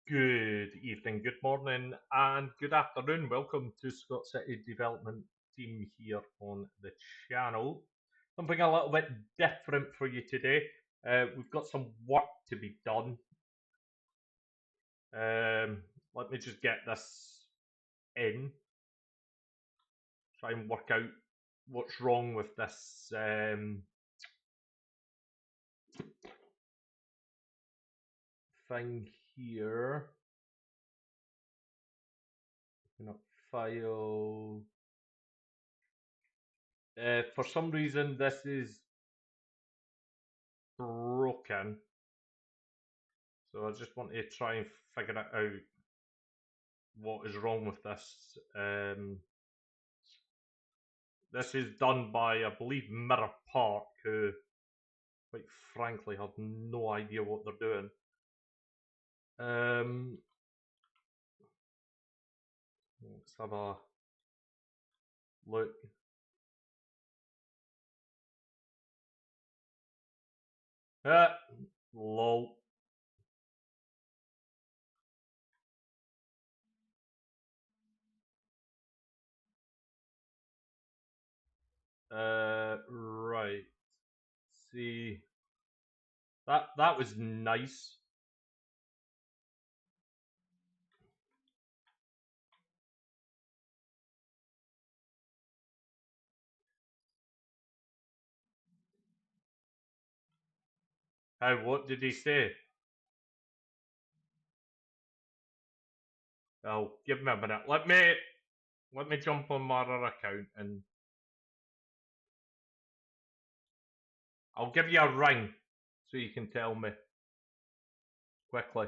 Good evening, good morning, and good afternoon. Welcome to Scotcity Development Team here on the channel. Something a little bit different for you today. We've got some work to be done. Let me just get this in. Try and work out what's wrong with this thing here. Open up file. For some reason, this is broken. So I just want to try and figure it out what is wrong with this. This is done by, I believe, Mirror Park, who, quite frankly, have no idea what they're doing. Let's have a look. Lol. Right. See, that was nice. What did he say? Oh, give me a minute. Let me jump on my other account and I'll give you a ring so you can tell me quickly.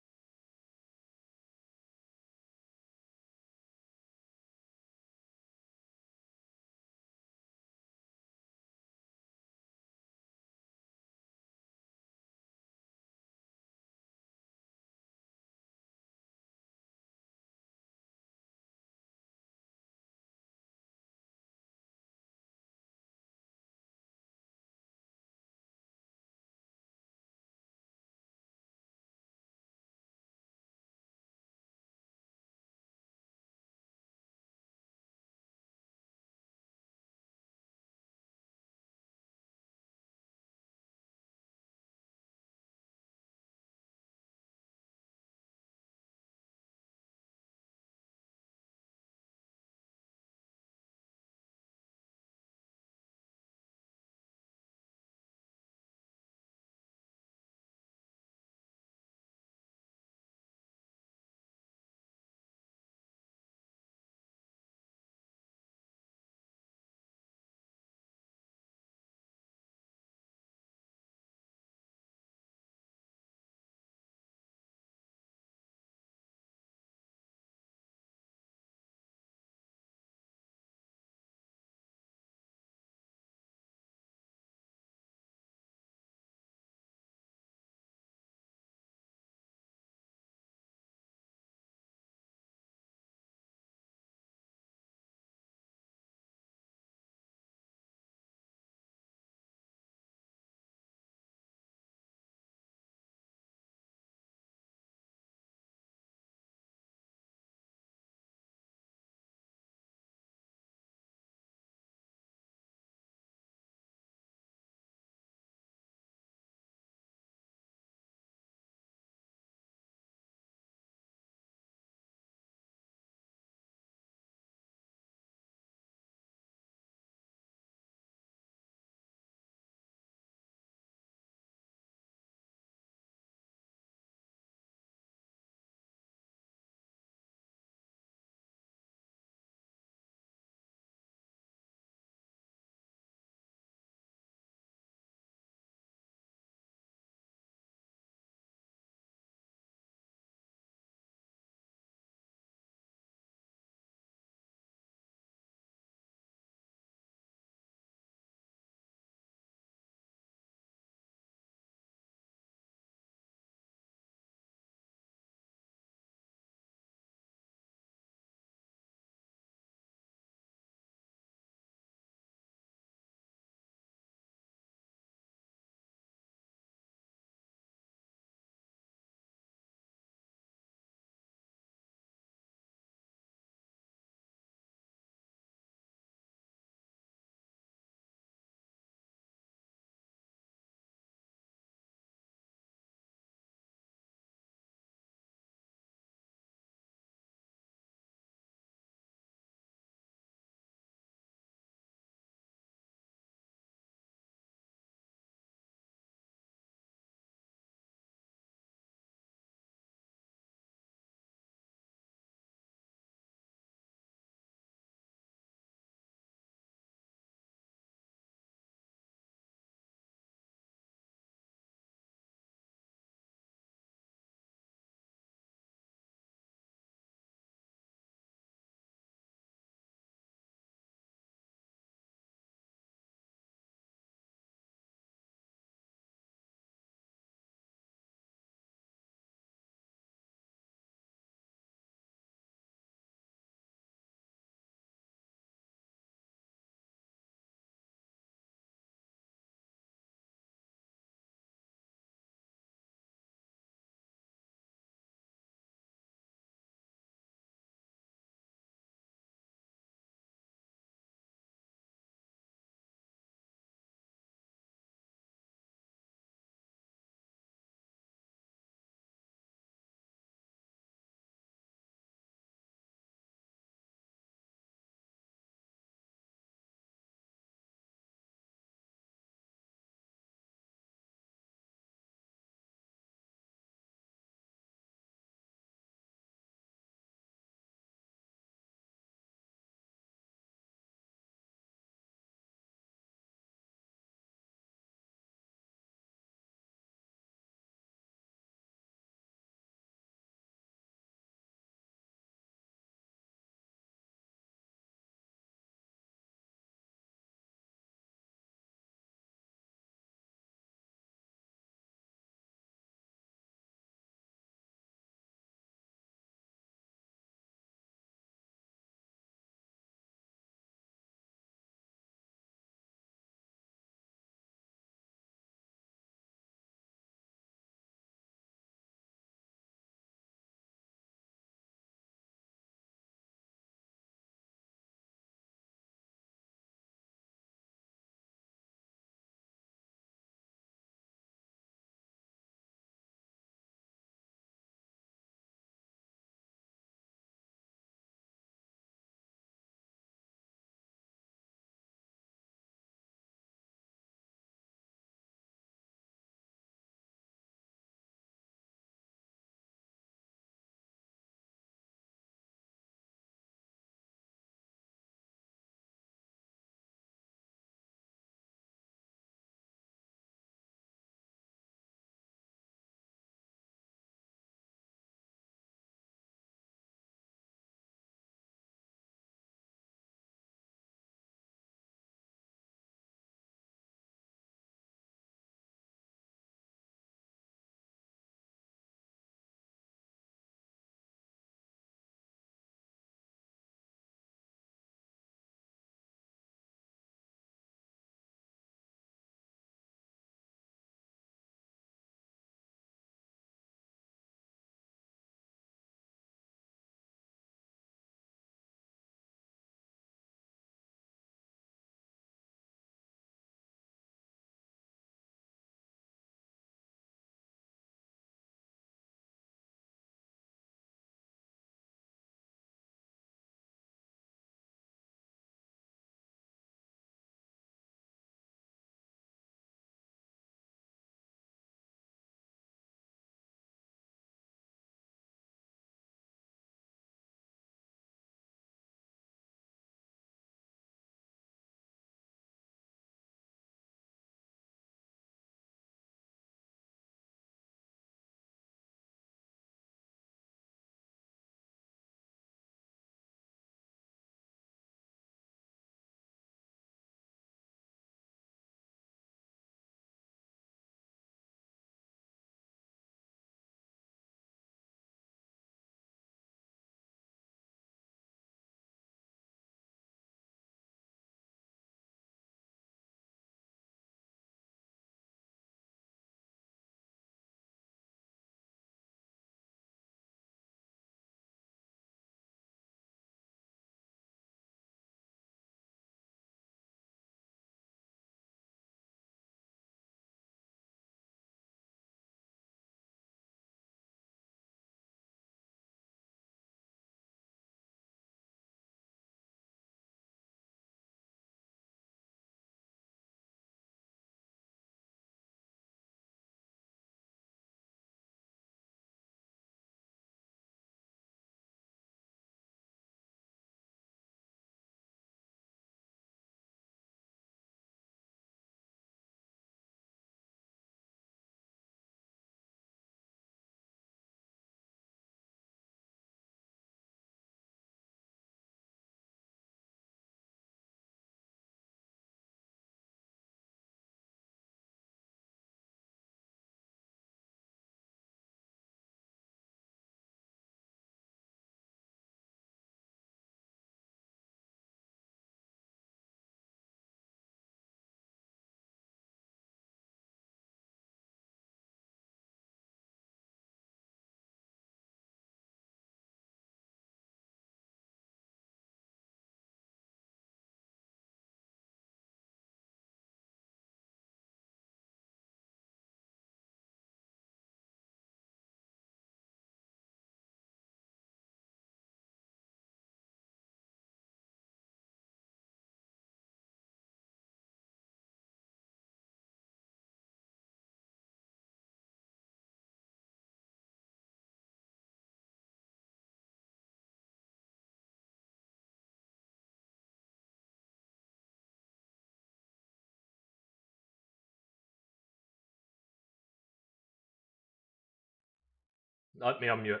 Let me unmute.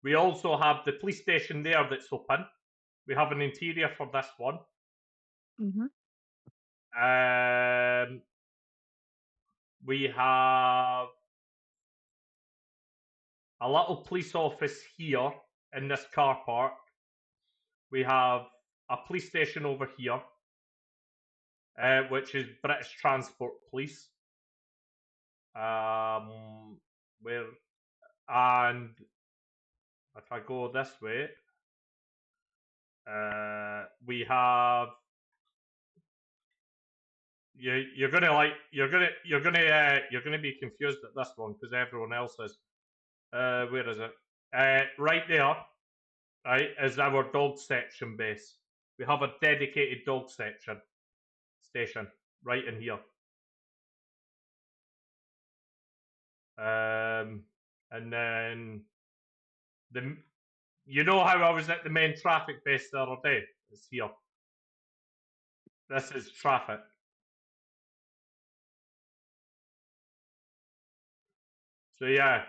We also have the police station there that's open. We have an interior for this one. We have a little police office here in this car park. We have a police station over here, which is British Transport Police. And if I go this way, we have you're gonna be confused at this one because everyone else is. Where is it? Right there, right, is our dog section base. We have a dedicated dog station right in here. And then you know how I was at the main traffic base the other day? It's here. This is traffic. So yeah,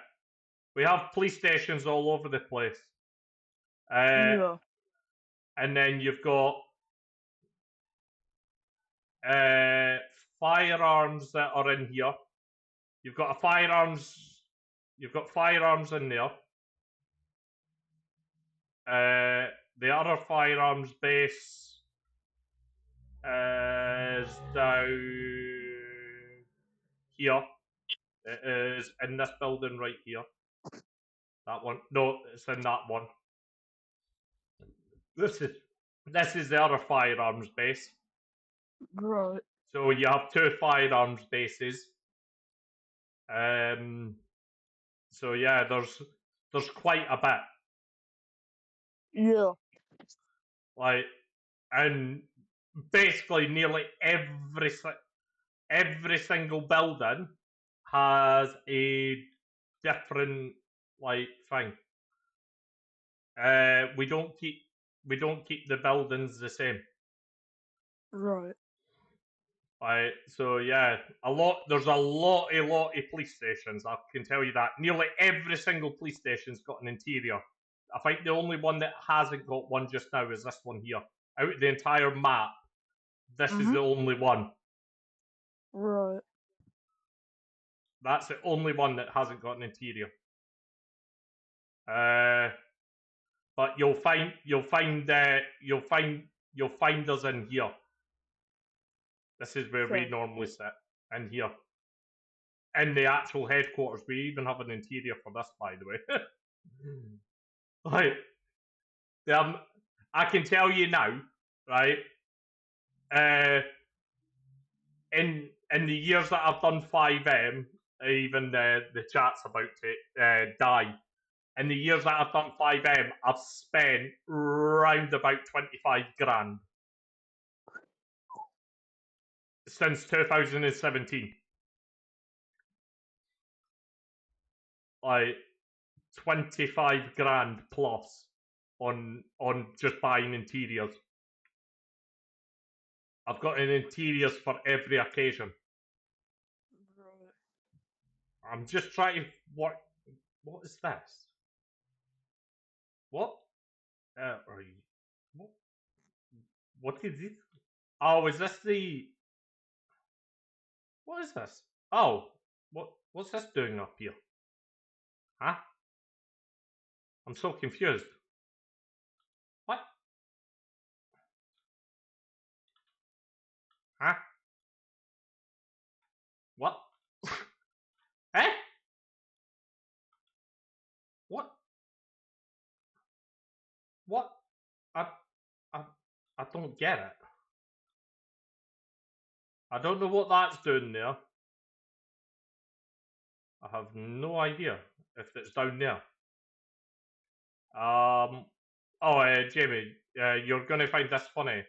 we have police stations all over the place. Yeah. And then you've got firearms that are in here. You've got firearms in there. The other firearms base is down here. It is in this building right here. That one. No, it's in that one. This is the other firearms base. Right. So you have two firearms bases. So yeah, there's quite a bit. Yeah. Like, and basically nearly every single building has a different like thing. We don't keep the buildings the same. Right. Right. So yeah, there's a lot of police stations. I can tell you that. Nearly every single police station's got an interior. I think the only one that hasn't got one just now is this one here. Out of the entire map, this is the only one. Right. That's the only one that hasn't got an interior. But you'll find us in here. This is where we normally sit, in here. In the actual headquarters, we even have an interior for this, by the way. Like, I can tell you now, right? In the years that I've done 5M, even the chat's about to die. In the years that I've done 5M, I've spent round about 25 grand since 2017. Like 25 grand plus on just buying interiors. I've got an interiors for every occasion. Right. I'm just trying to what is this? What? What is this? Oh, is this the? What is this? Oh, what's this doing up here? Huh? I'm so confused. What? Huh? What? Eh? What? What? I don't get it. I don't know what that's doing there. I have no idea if it's down there. Jamie, you're going to find this funny.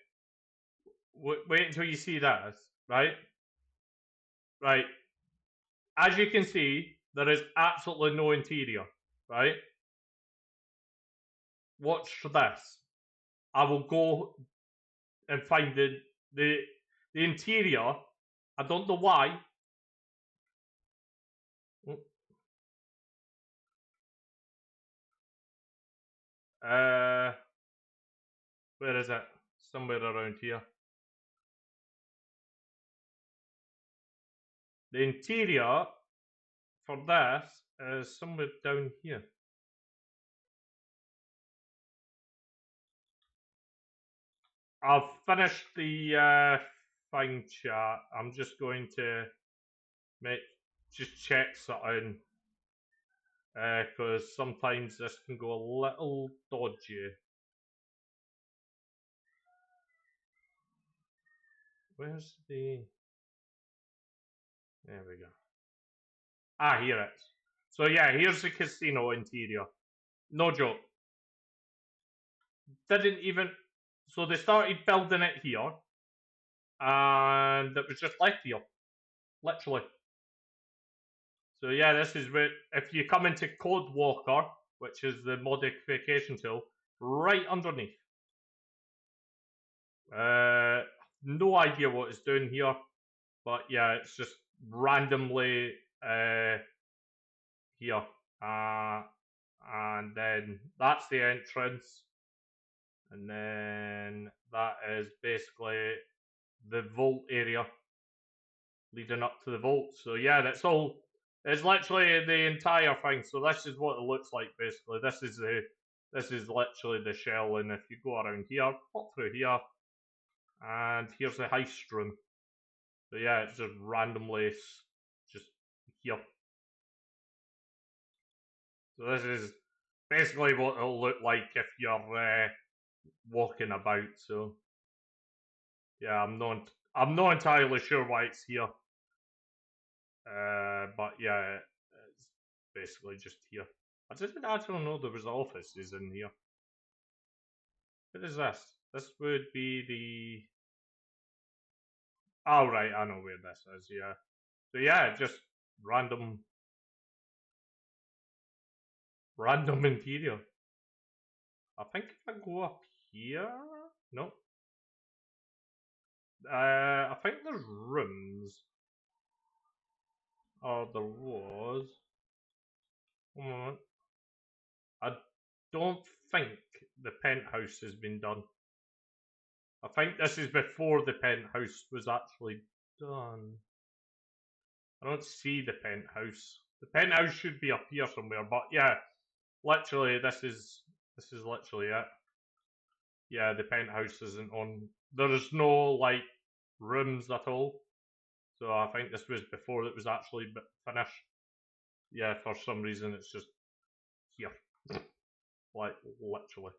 Wait until you see this, right? Right. As you can see, there is absolutely no interior, right? Watch this. I will go and find the interior. I don't know why. Where is it? Somewhere around here. The interior for this is somewhere down here. I've finished the thing, chat. I'm just going to just check something because sometimes this can go a little dodgy. Where's the? There we go. Ah, here it is. So yeah, here's the casino interior. No joke. Didn't even. So they started building it here, and it was just left here, literally. So yeah, this is where if you come into Code Walker, which is the modification tool, right underneath. No idea what it's doing here, but yeah, it's just randomly here. And then that's the entrance, and then that is basically the vault area leading up to the vault. So yeah, that's all. It's literally the entire thing. So this is what it looks like basically. This is literally the shell, and if you go around here, pop through here, and here's the heist room. So yeah, it's just randomly just here. So this is basically what it'll look like if you're walking about. So yeah, I'm not entirely sure why it's here. But yeah, it's basically just here. I didn't actually know there was offices in here. What is this? This would be the. Oh right, I know where this is. Yeah. So yeah, just random interior. I think if I go up here, no. I think there's rooms. Oh, there was. One moment. I don't think the penthouse has been done. I think this is before the penthouse was actually done. I don't see the penthouse. The penthouse should be up here somewhere, but yeah, literally this is literally it. Yeah, the penthouse isn't on. There's no like rooms at all. So I think this was before it was actually finished. Yeah, for some reason it's just here, like literally.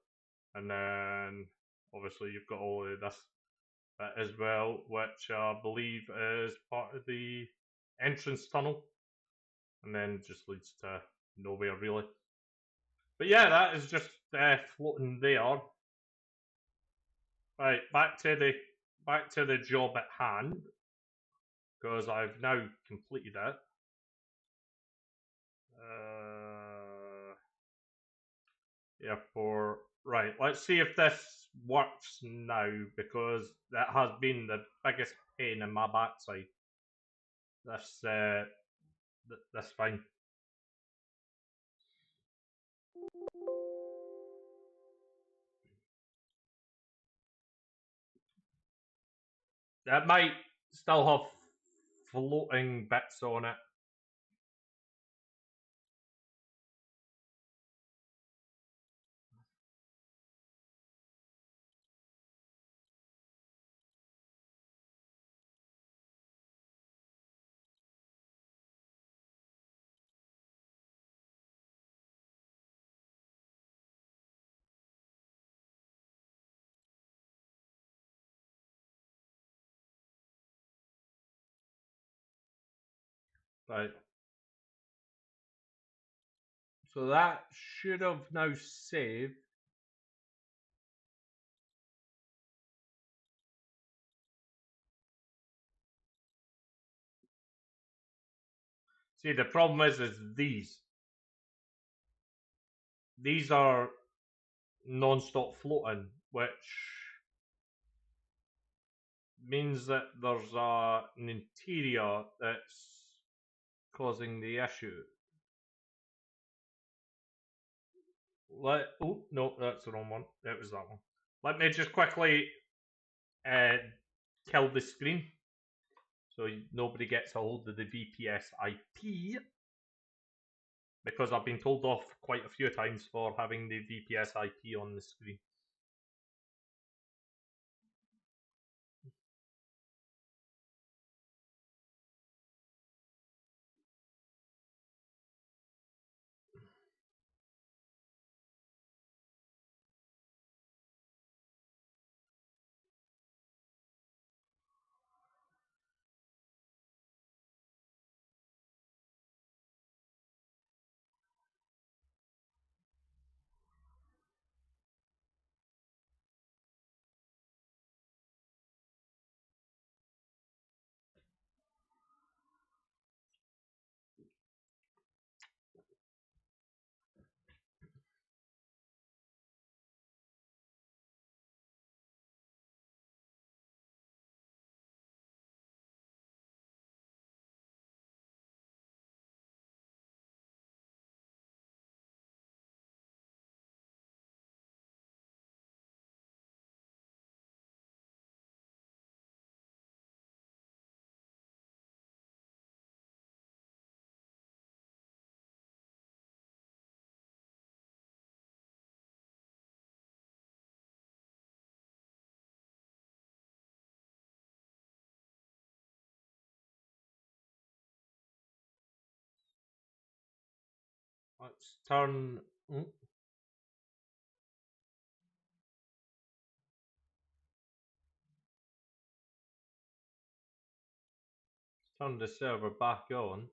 And then obviously you've got all of this bit as well, which I believe is part of the entrance tunnel, and then just leads to nowhere really. But yeah, that is just floating there. Right, back to the job at hand, because I've now completed it. Therefore, right, let's see if this works now, because that has been the biggest pain in my backside. This thing. It might still have floating bits on it. Right. So that should have now saved. See, the problem is these. These are non-stop floating, which means that there's an interior that's causing the issue. Oh no, that's the wrong one. It was that one. Let me just quickly uh, kill the screen so nobody gets a hold of the VPS IP because I've been told off quite a few times for having the VPS IP on the screen. Let's turn. Turn the server back on.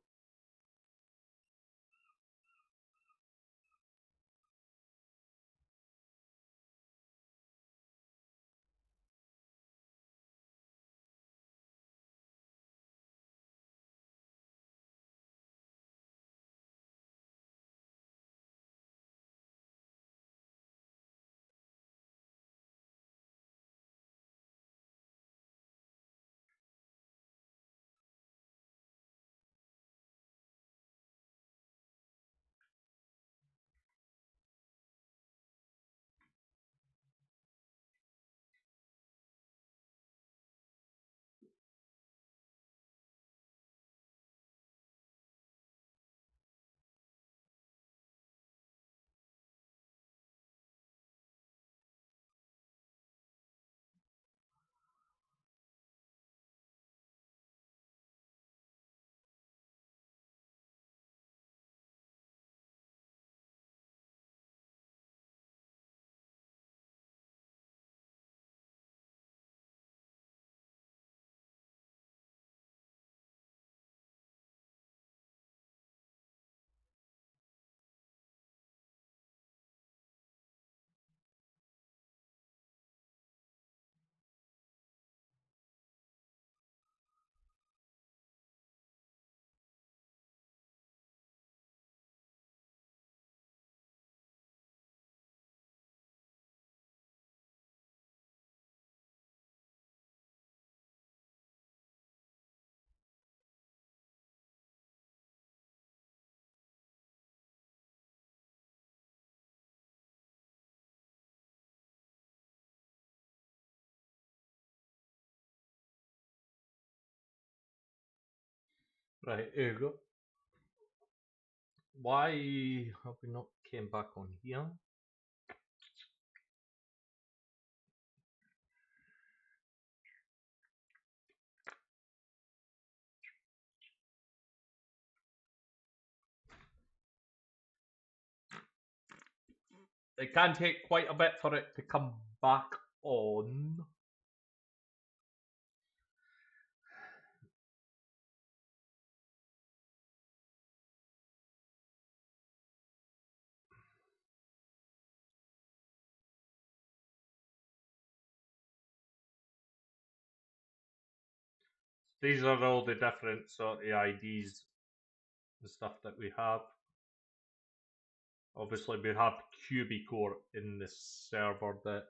Right, here we go. Why have we not came back on here? It can take quite a bit for it to come back on. These are all the different sort of IDs and stuff that we have. Obviously, we have QB-core in this server that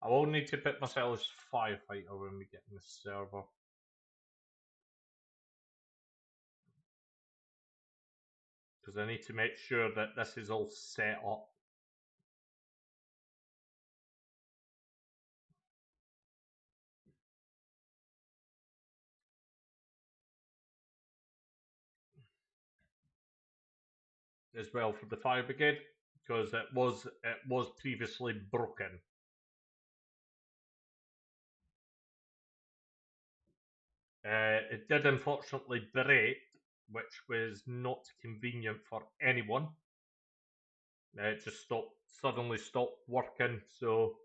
I will need to put myself as firefighter when we get in the server. Because I need to make sure that this is all set up. As well for the fire brigade, because it was previously broken. It did unfortunately break, which was not convenient for anyone. It just suddenly stopped working, so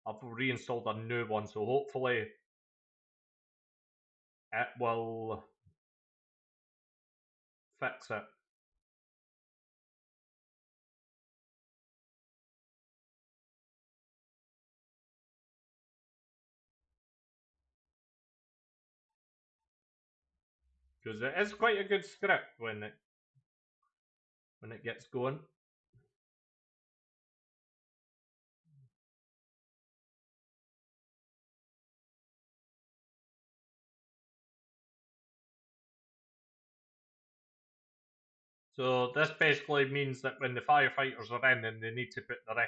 I've reinstalled a new one. So hopefully it will fix it. Because it is quite a good script when it gets going. So this basically means that when the firefighters are in and they need to put the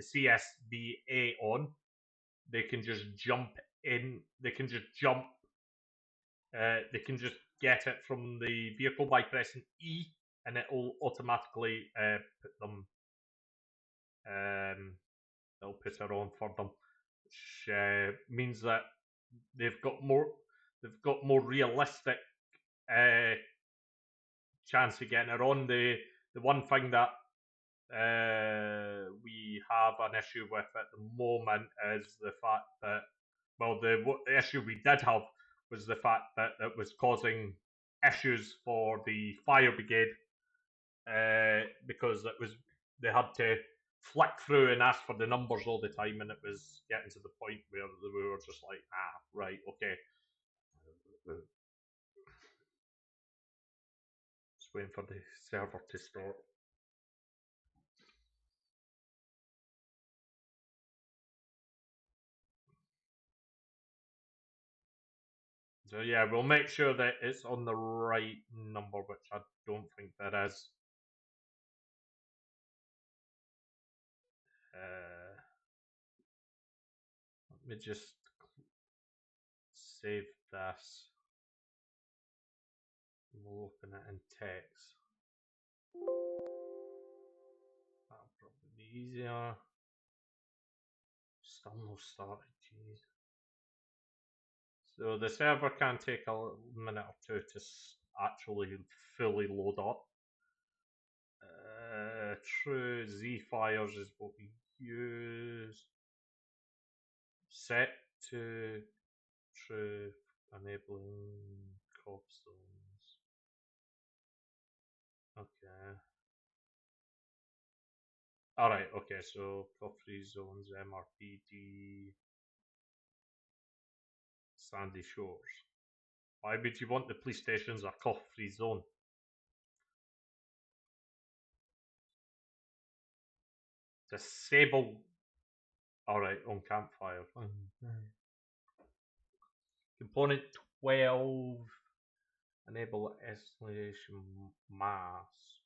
CSBA on, they can just jump in. They can just jump. They can just get it from the vehicle by pressing E, and it will automatically put them. It'll put it on for them, which means that they've got more. They've got more realistic chance of getting it on. The one thing that we have an issue with at the moment is the fact that, well, the issue we did have was the fact that it was causing issues for the fire brigade because they had to flick through and ask for the numbers all the time, and it was getting to the point where we were just like, right, okay. Just waiting for the server to start. So yeah, we'll make sure that it's on the right number, which I don't think there is. Let me just save this. We'll open it in text. That'll probably be easier. Still no started, jeez. So the server can take a minute or two to actually fully load up. True Z fires is what we use. Set to true, enabling crop zones. Okay. Alright, okay, so crop free zones, MRPD, Sandy Shores. Why would you want the police stations a crop free zone? Disable. Alright, on campfire. Component 12. Enable escalation mass.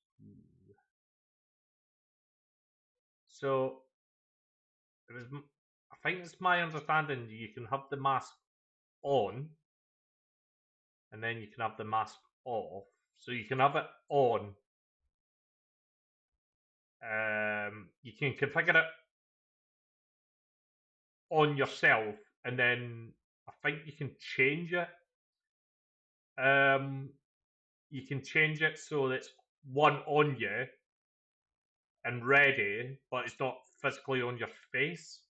So, I think it's my understanding you can have the mask on, and then you can have the mask off. So you can have it on. You can configure it on yourself, and then I think you can change it. You can change it so that it's one on you and ready, but it's not physically on your face.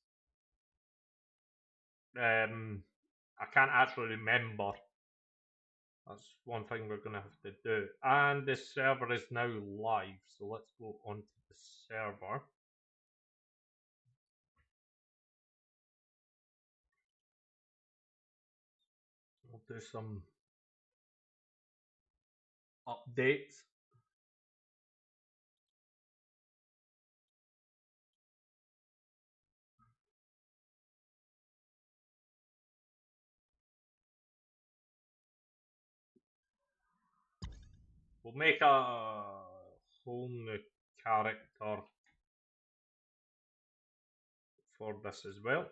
I can't actually remember. That's one thing we're going to have to do. And the server is now live, so let's go onto the server. We'll do some updates. We'll make a whole new character for this as well.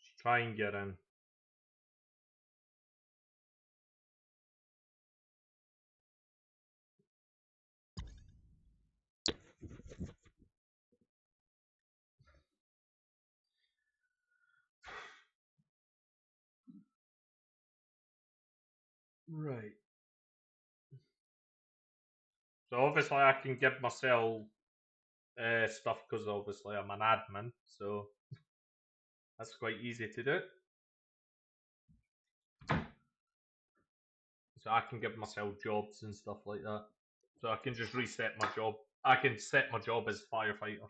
Let's try and get in. Right. So obviously I can give myself stuff because obviously I'm an admin, so that's quite easy to do. So I can give myself jobs and stuff like that. So I can just reset my job. I can set my job as firefighter.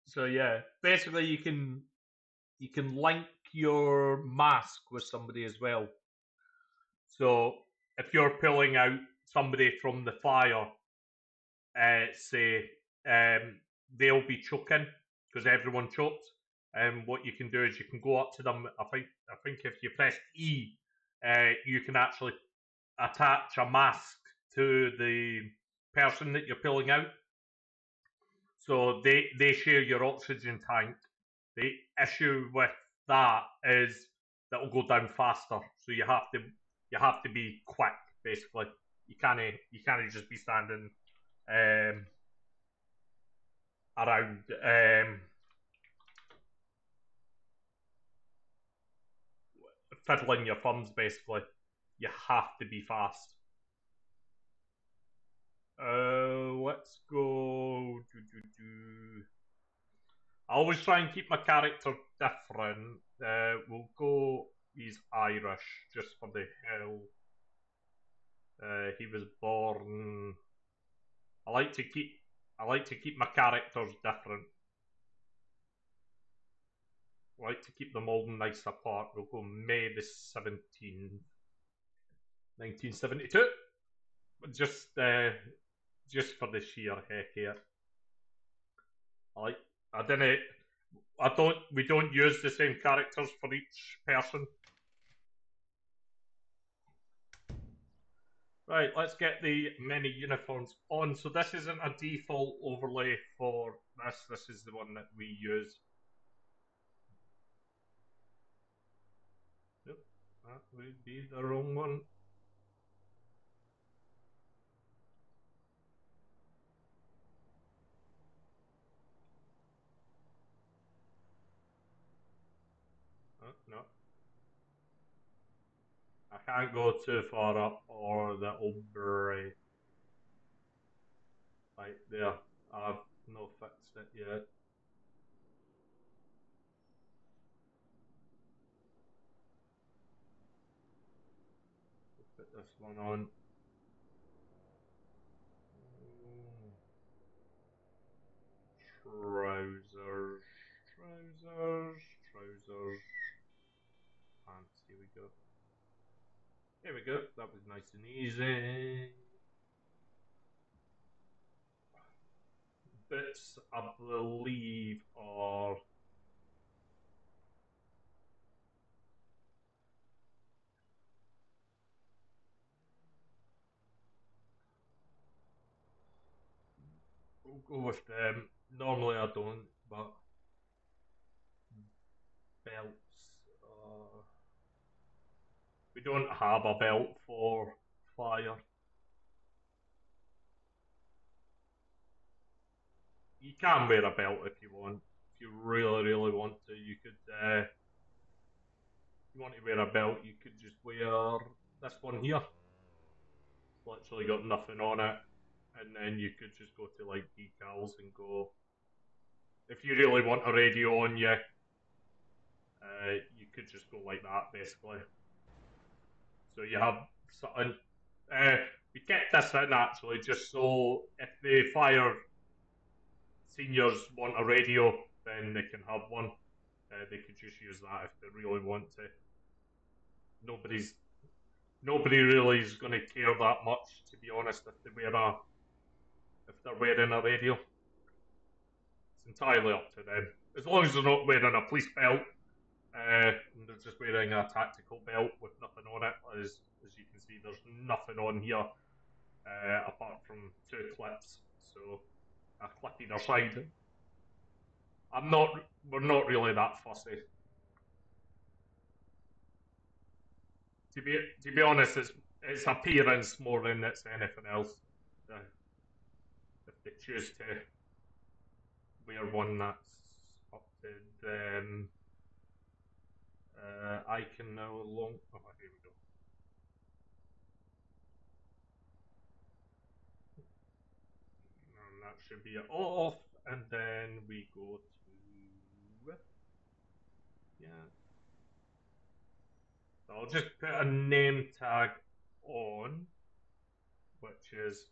So yeah, basically you can link your mask with somebody as well. So if you're pulling out somebody from the fire, say they'll be choking because everyone chokes. And what you can do is you can go up to them. I think if you press E, you can actually attach a mask to the person that you're pulling out. So they share your oxygen tank. The issue with that is that will go down faster. So you have to be quick basically. You can't just be standing um, around fiddling your thumbs basically. You have to be fast. Let's go. I always try and keep my character different. We'll go. He's Irish, just for the hell. He was born. I like to keep. I like to keep my characters different. I like to keep them all nice apart. We'll go May the 17th, 1972. Just, uh, just for the sheer heck of it. I like. I didn't. I don't. We don't use the same characters for each person. Right, let's get the many uniforms on. So this isn't a default overlay for this. This is the one that we use. Nope, that would be the wrong one. No, I can't go too far up or that'll break. Right there. I've no fixed it yet. Put this one on. Trousers, trousers, trousers. Pants, here we go. Here we go. That was nice and easy. Bits, I believe, are we'll go with them. Normally I don't, but belts. We don't have a belt for fire. You can wear a belt if you want. If you really want to, you could. If you want to wear a belt, you could just wear this one here. It's literally got nothing on it, and then you could just go to like decals and go. If you really want a radio on you, you could just go like that basically. So you have something. Uh, we kept this in actually just so if the fire seniors want a radio, then they can have one. They could just use that if they really want to. Nobody's nobody really is going to care that much, to be honest, if they're wearing a radio. It's entirely up to them. As long as they're not wearing a police belt, and they're just wearing a tactical belt with nothing on it. As you can see, there's nothing on here apart from 2 clips. So a clip either side. We're not really that fussy. To be honest, it's appearance more than it's anything else. Uh, if they choose to wear one that's up to them, I can now long. Oh, here we go. And that should be it off, and then we go to yeah. So I'll just put a name tag on, which is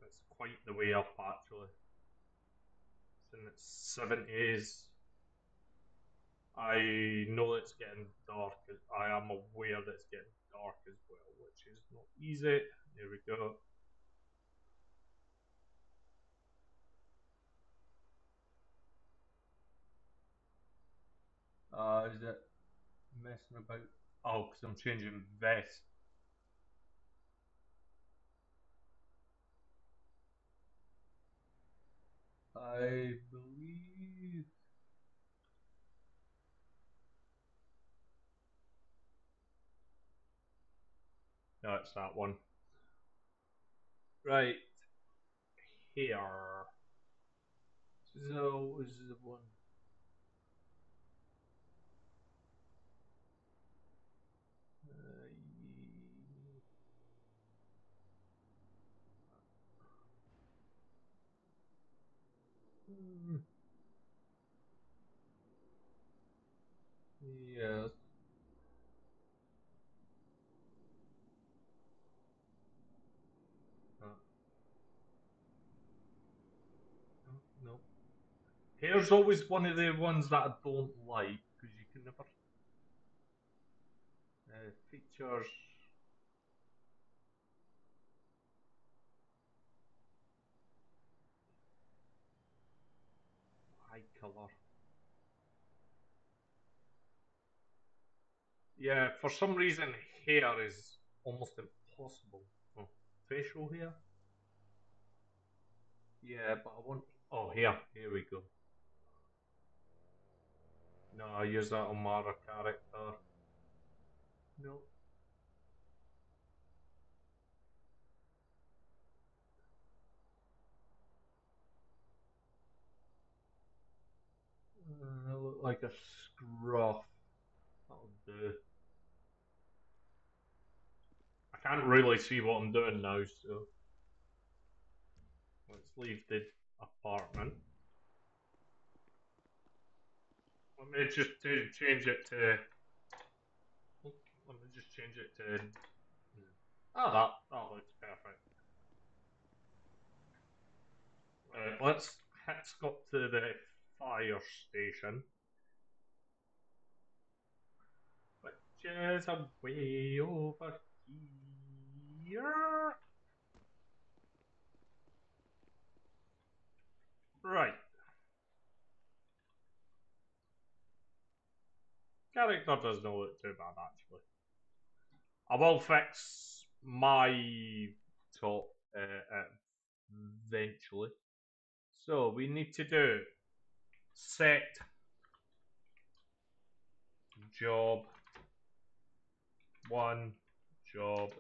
it's quite the way up actually. It's in its 70s. I know it's getting dark. I am aware that it's getting dark as well, which is not easy. There we go. Is it messing about? Oh, because I'm changing vest. I believe. No, it's that one. Right here. So is the one. Yes. Uh, no. Hair's always one of the ones that I don't like because you can never features eye color. Yeah, for some reason hair is almost impossible. Oh, facial hair. Yeah, but I want. Oh, here. Here we go. No, I use that on Mara character. No. I look like a scruff. That'll do. I can't really see what I'm doing now, so let's leave the apartment. Let me just change it to. Let me just change it to. Oh, that looks perfect. Let's Scott to the fire station, which is a way over here. Right. Character does not look too bad actually. I will fix my top eventually. So we need to do set job 1, job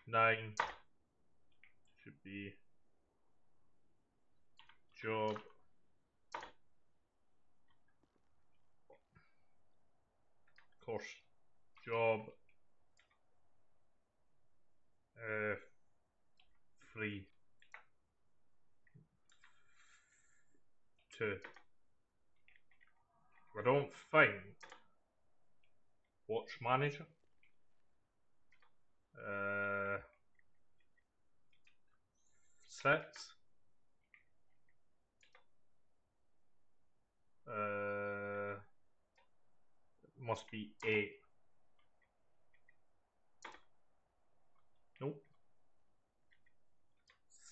9 should be job course, job free to. I don't find watch manager. 6. Must be 8. Nope.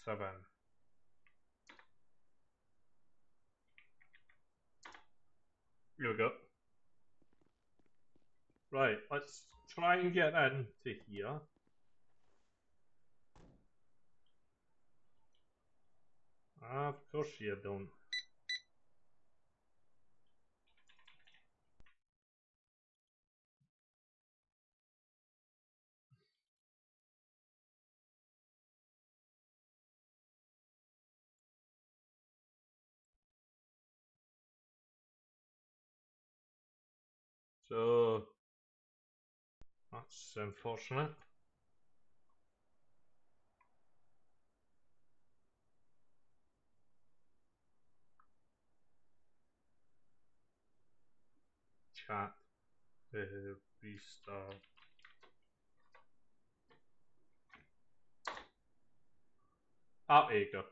7. Here we go. Right, let's try and get into here. Of course you don't. So that's unfortunate. Chat restart. Ah, there you go.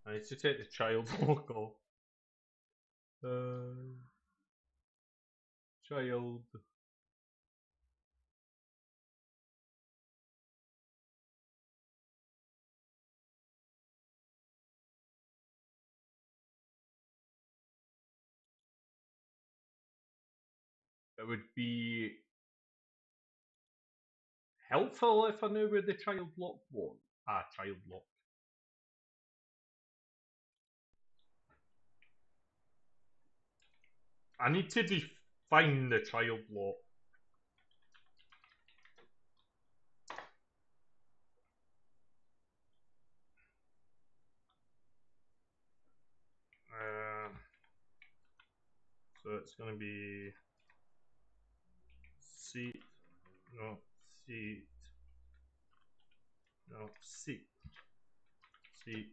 I need to take the child logo. Child. It would be helpful if I knew where the child lock was. Ah, child lock. I need to define the child lock. So it's going to be seat, no, seat, no, seat, seat.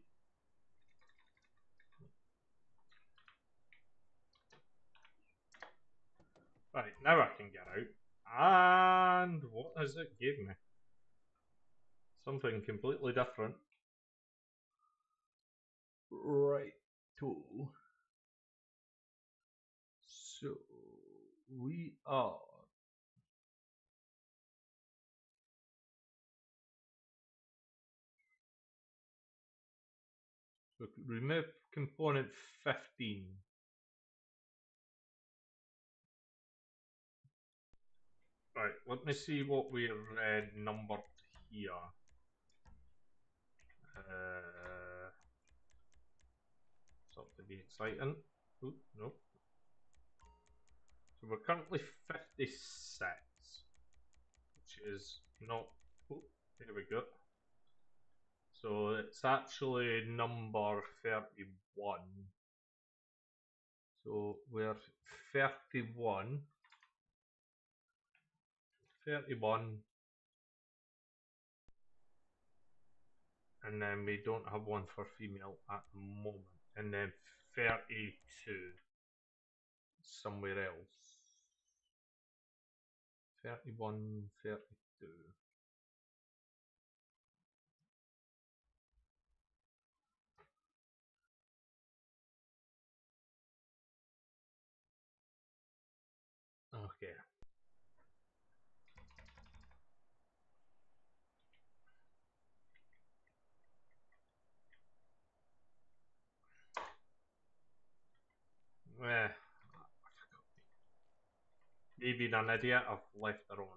Right, now I can get out. And what has it give me? Something completely different. Right, to. So we are so remove component 15. Right, let me see what we're numbered here. Something to be exciting. Ooh, nope. So we're currently 56, which is not. Oh, here we go. So it's actually number 31. So we're 31. 31. And then we don't have one for female at the moment. And then 32 somewhere else. 31, 32. Okay. Me being an idiot, I've left her on.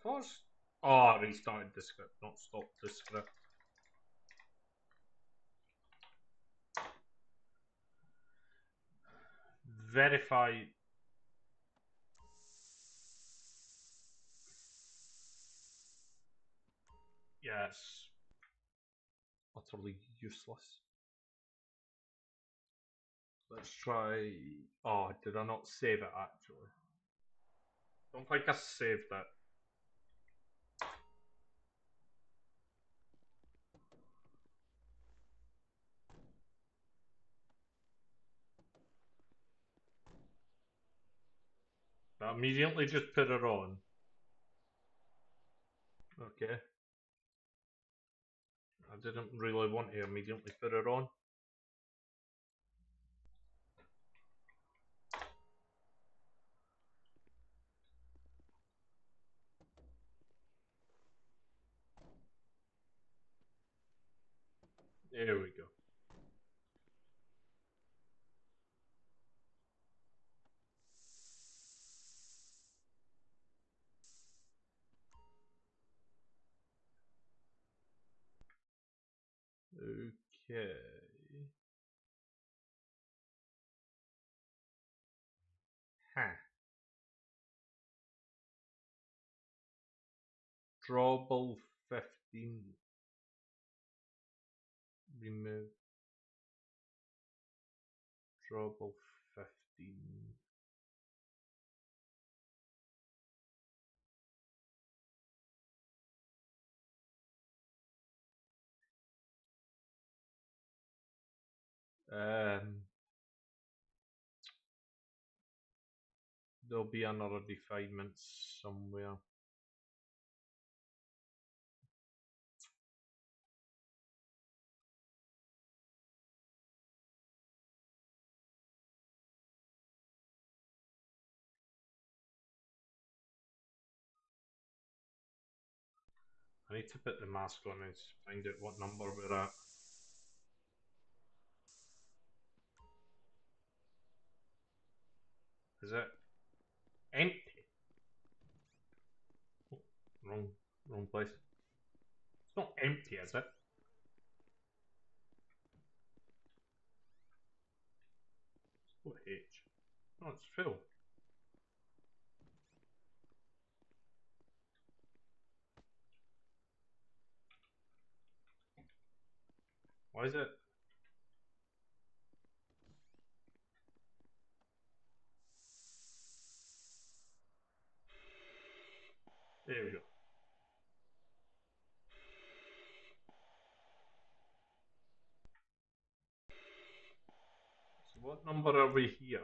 Pause. Oh, restarted the script, not stopped the script. Verify. Yes. Utterly useless. Let's try. Oh, did I not save it actually? Don't think I saved it. I immediately just put it on. Okay. I didn't really want to immediately put it on. There we go. Okay. Huh. Drawable 15. Remove. Drawable 15. Um, there'll be another refinement somewhere. I need to put the mask on and find out what number we're at. Is it empty? Oh, wrong place. It's not empty, is it? What H? Oh, it's full. Why is it? There we go. So what number are we here?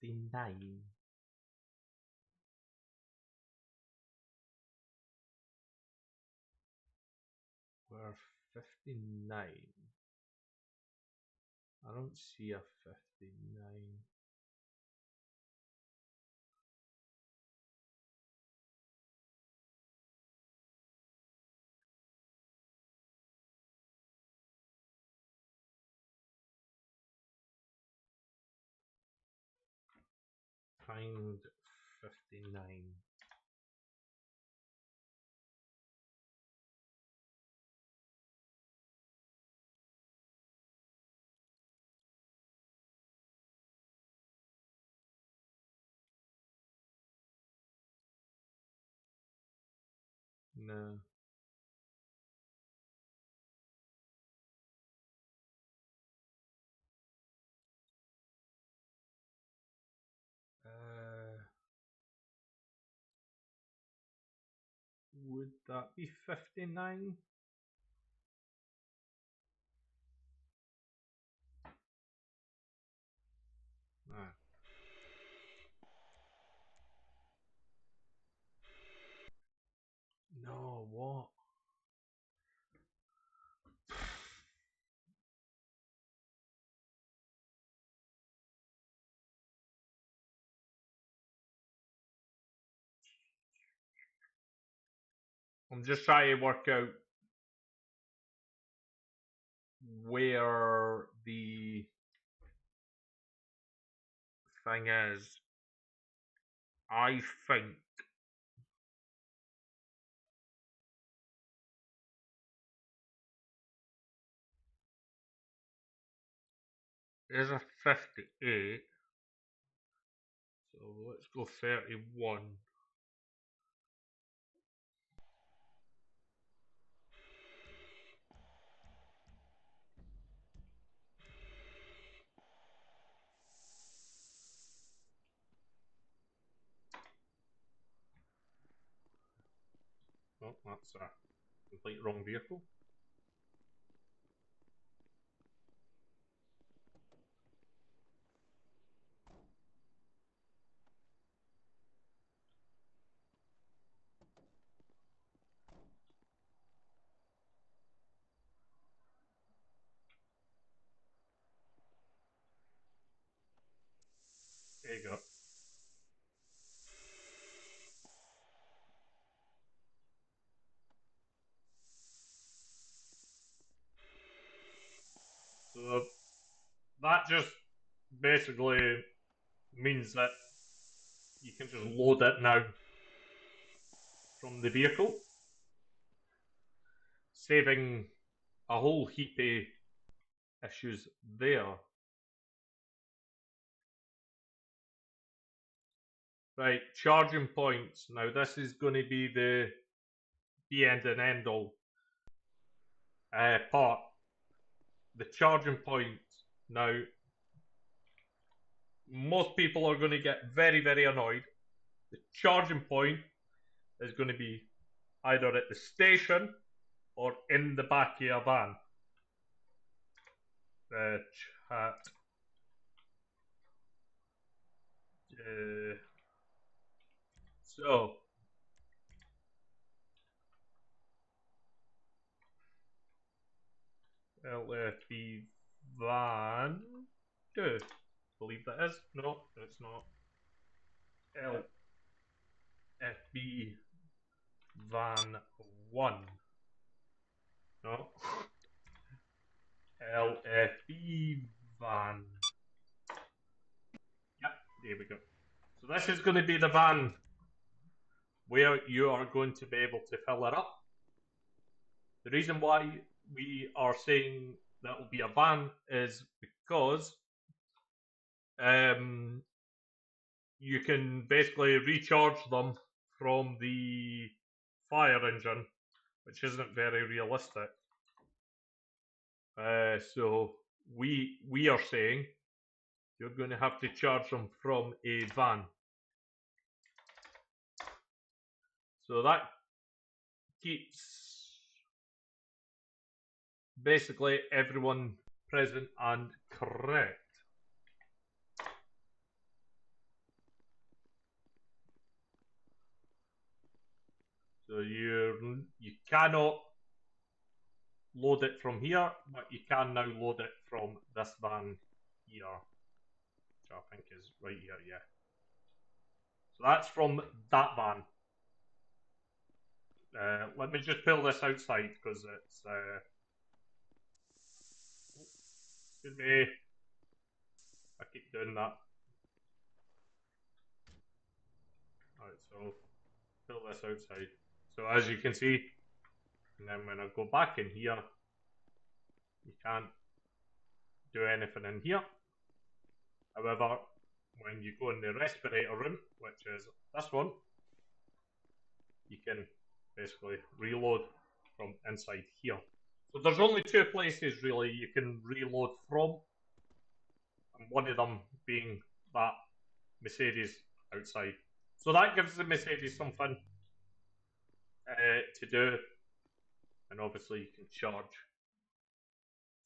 59. We're 59. I don't see a 59. Find 59. No. Uh, would that be 59? Ah. No, what? I'm just trying to work out where the thing is, I think there's a 58. So let's go 31. Oh, that's a complete wrong vehicle. There you go. So that just basically means that you can just load it now from the vehicle, saving a whole heap of issues there. Right, charging points. Now this is going to be the end and end all part. The charging points. Now, most people are going to get very, very annoyed. The charging point is going to be either at the station or in the back of a van. Chat. So, LFB van 2. Believe that is. No, it's not. LFB van 1. No. LFB van. Yep, there we go. So this is going to be the van where you are going to be able to fill it up. The reason why we are saying that will be a van is because you can basically recharge them from the fire engine, which isn't very realistic. So we are saying you're going to have to charge them from a van. So that keeps basically everyone present and correct. So you cannot load it from here, but you can now load it from this van here, which I think is right here, yeah. So that's from that van. Let me just pull this outside because it's. Excuse me. I keep doing that. Alright, so pull this outside. So as you can see, and then when I go back in here, you can't do anything in here. However, when you go in the respirator room, which is this one, you can basically reload from inside here. So there's only two places really you can reload from, and one of them being that Mercedes outside. So that gives the Mercedes something to do, and obviously you can charge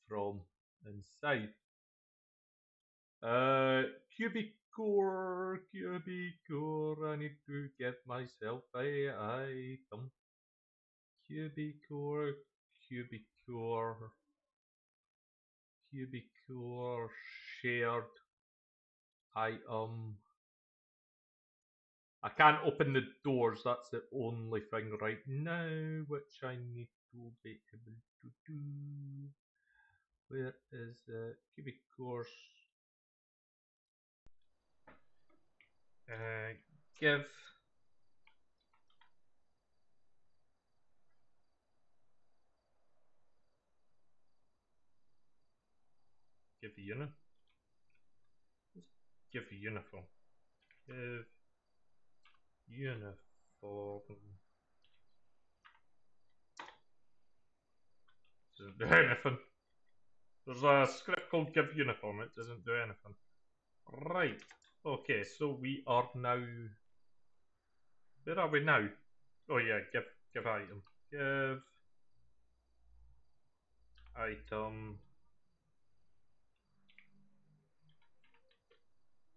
from inside. Cubic core, I need to get myself a item. Cubic core, shared item. I can't open the doors, that's the only thing right now, which I need to be able to do. Where is the cubic course? Give unit. Give uniform. Give uniform. Doesn't do anything. There's a script called give uniform. It doesn't do anything. Right. Okay, so we are now. Where are we now? Oh yeah, give item. Give item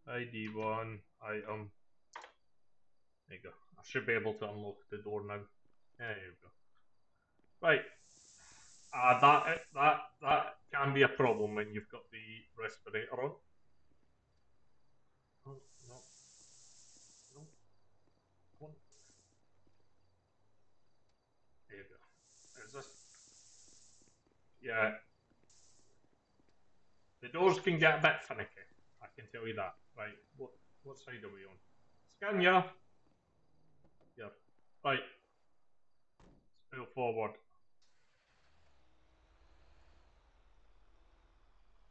ID1 item. There you go. I should be able to unlock the door now. There you go. Right. That can be a problem when you've got the respirator on. Oh, no. No. Come on. There you go. Is this? Yeah. The doors can get a bit finicky. I can tell you that. Right. What side are we on? Scan ya. Yeah. Right. Spill forward.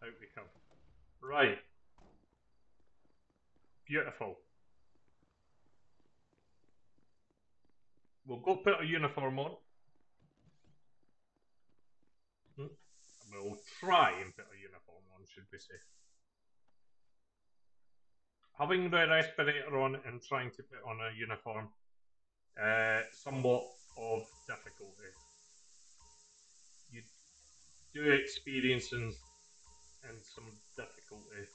Out we come. Right. Beautiful. We'll go put a uniform on. We'll try and put a uniform on, should we say. Having the respirator on and trying to put on a uniform, somewhat of difficulty. You do experience in some difficulty.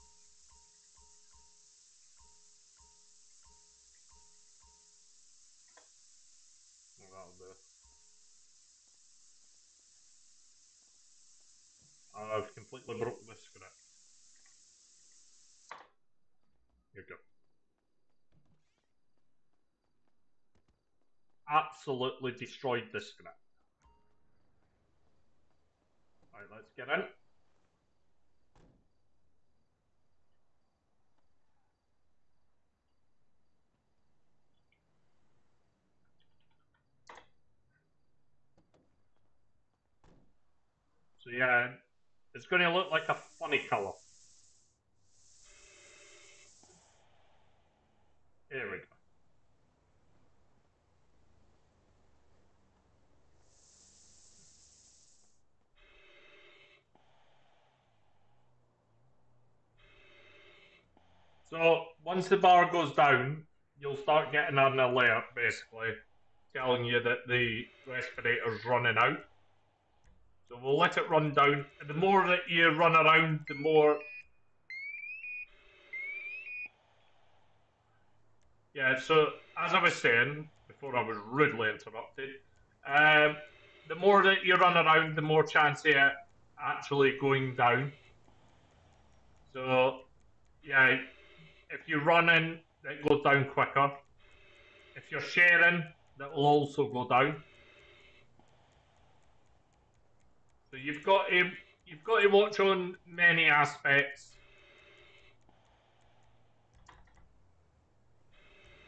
Well, that'll do. I've completely broke the script. Here you go. Absolutely destroyed the script. Right, let's get in. So yeah, it's going to look like a funny colour. Here we go. So once the bar goes down, you'll start getting an alert basically telling you that the respirator's running out. So we'll let it run down. And the more that you run around, the more. Yeah, so as I was saying before I was rudely interrupted, um, the more that you run around, the more chance of it actually going down. So, yeah, if you're running, it goes down quicker. If you're sharing, that will also go down. So you've got to watch on many aspects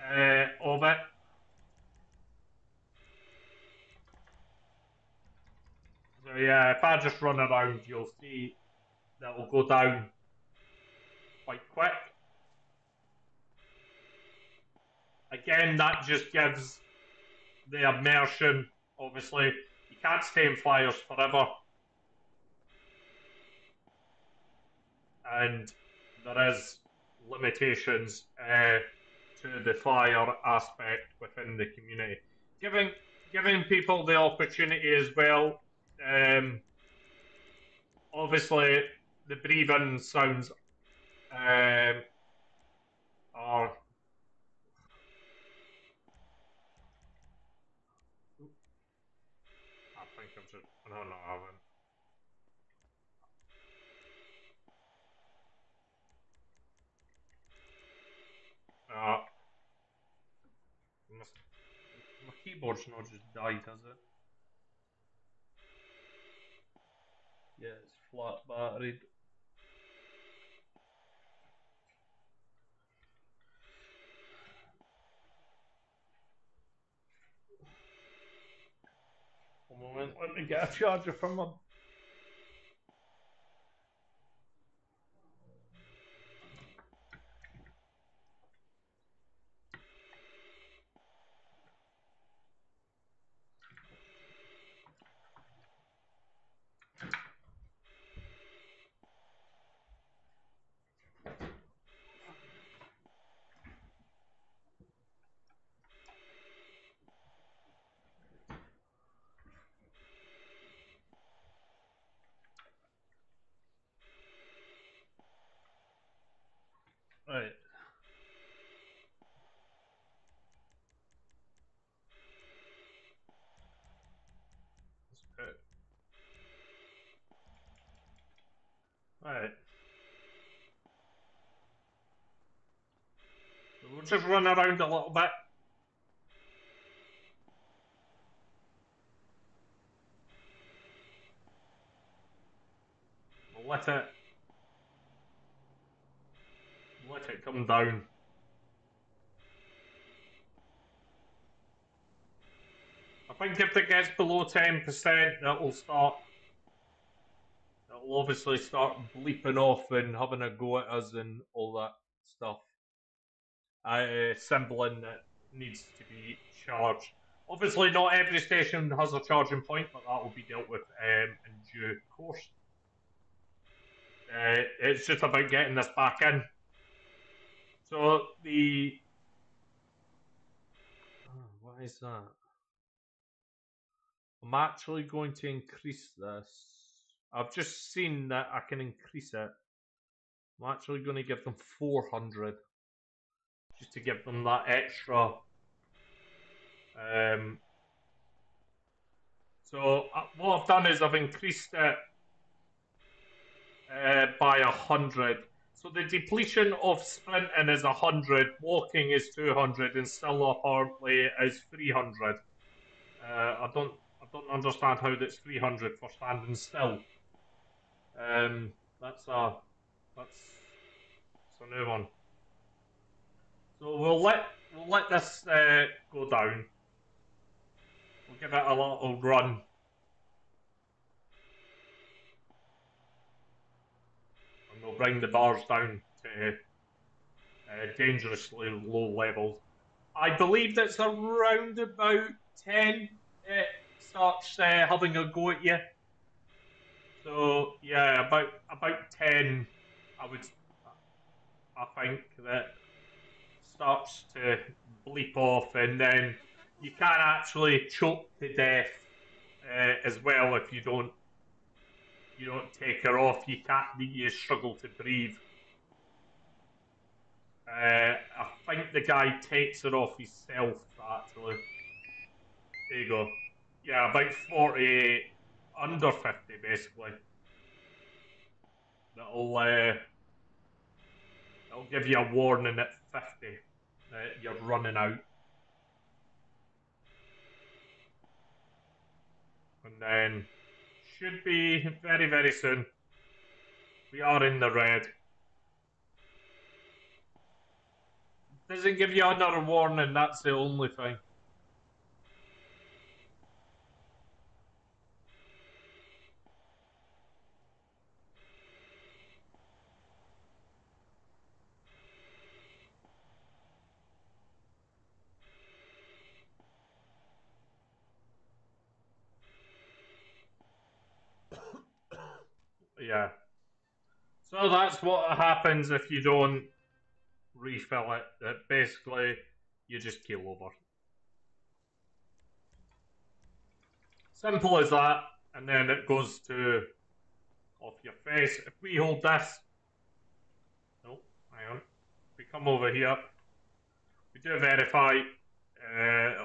of it. So yeah, if I just run around, you'll see that will go down quite quick. Again, that just gives the immersion. Obviously, you can't stay in fires forever, and there is limitations to the fire aspect within the community. Giving people the opportunity as well. Obviously, the breathing sounds are. I think I've just. No, I haven't. Uh, my keyboard's not just died, has it? Yeah, it's flat batteried. One moment, let me get a charger from my. Right. Right. So we'll just run around a little bit. We'll let it come down. I think if it gets below 10%, it'll obviously start bleeping off and having a go at us and all that stuff. Symboling that needs to be charged. Obviously, not every station has a charging point, but that will be dealt with in due course. It's just about getting this back in. So what is that? I'm actually going to increase this. I've just seen that I can increase it. I'm actually going to give them 400 just to give them that extra. So what I've done is I've increased it by 100. So the depletion of sprinting is 100, walking is 200, and still apparently is 300. I don't understand how that's 300 for standing still. That's a new one. So we'll let this go down. We'll give it a little run. And we'll bring the bars down to dangerously low levels. I believe that's around about 10 it starts having a go at you. So yeah, about 10 I think that starts to bleep off, and then you can actually choke to death as well if you don't take her off. You struggle to breathe. I think the guy takes her off himself actually. There you go. Yeah, about 40, under 50 basically. That'll give you a warning at 50 that you're running out. And then should be very, very soon. We are in the red. Doesn't give you another warning, that's the only thing. Yeah. So that's what happens if you don't refill it. That basically you just keel over. Simple as that. And then it goes to off your face. If we hold this, no, hang on. If we come over here, we do verify,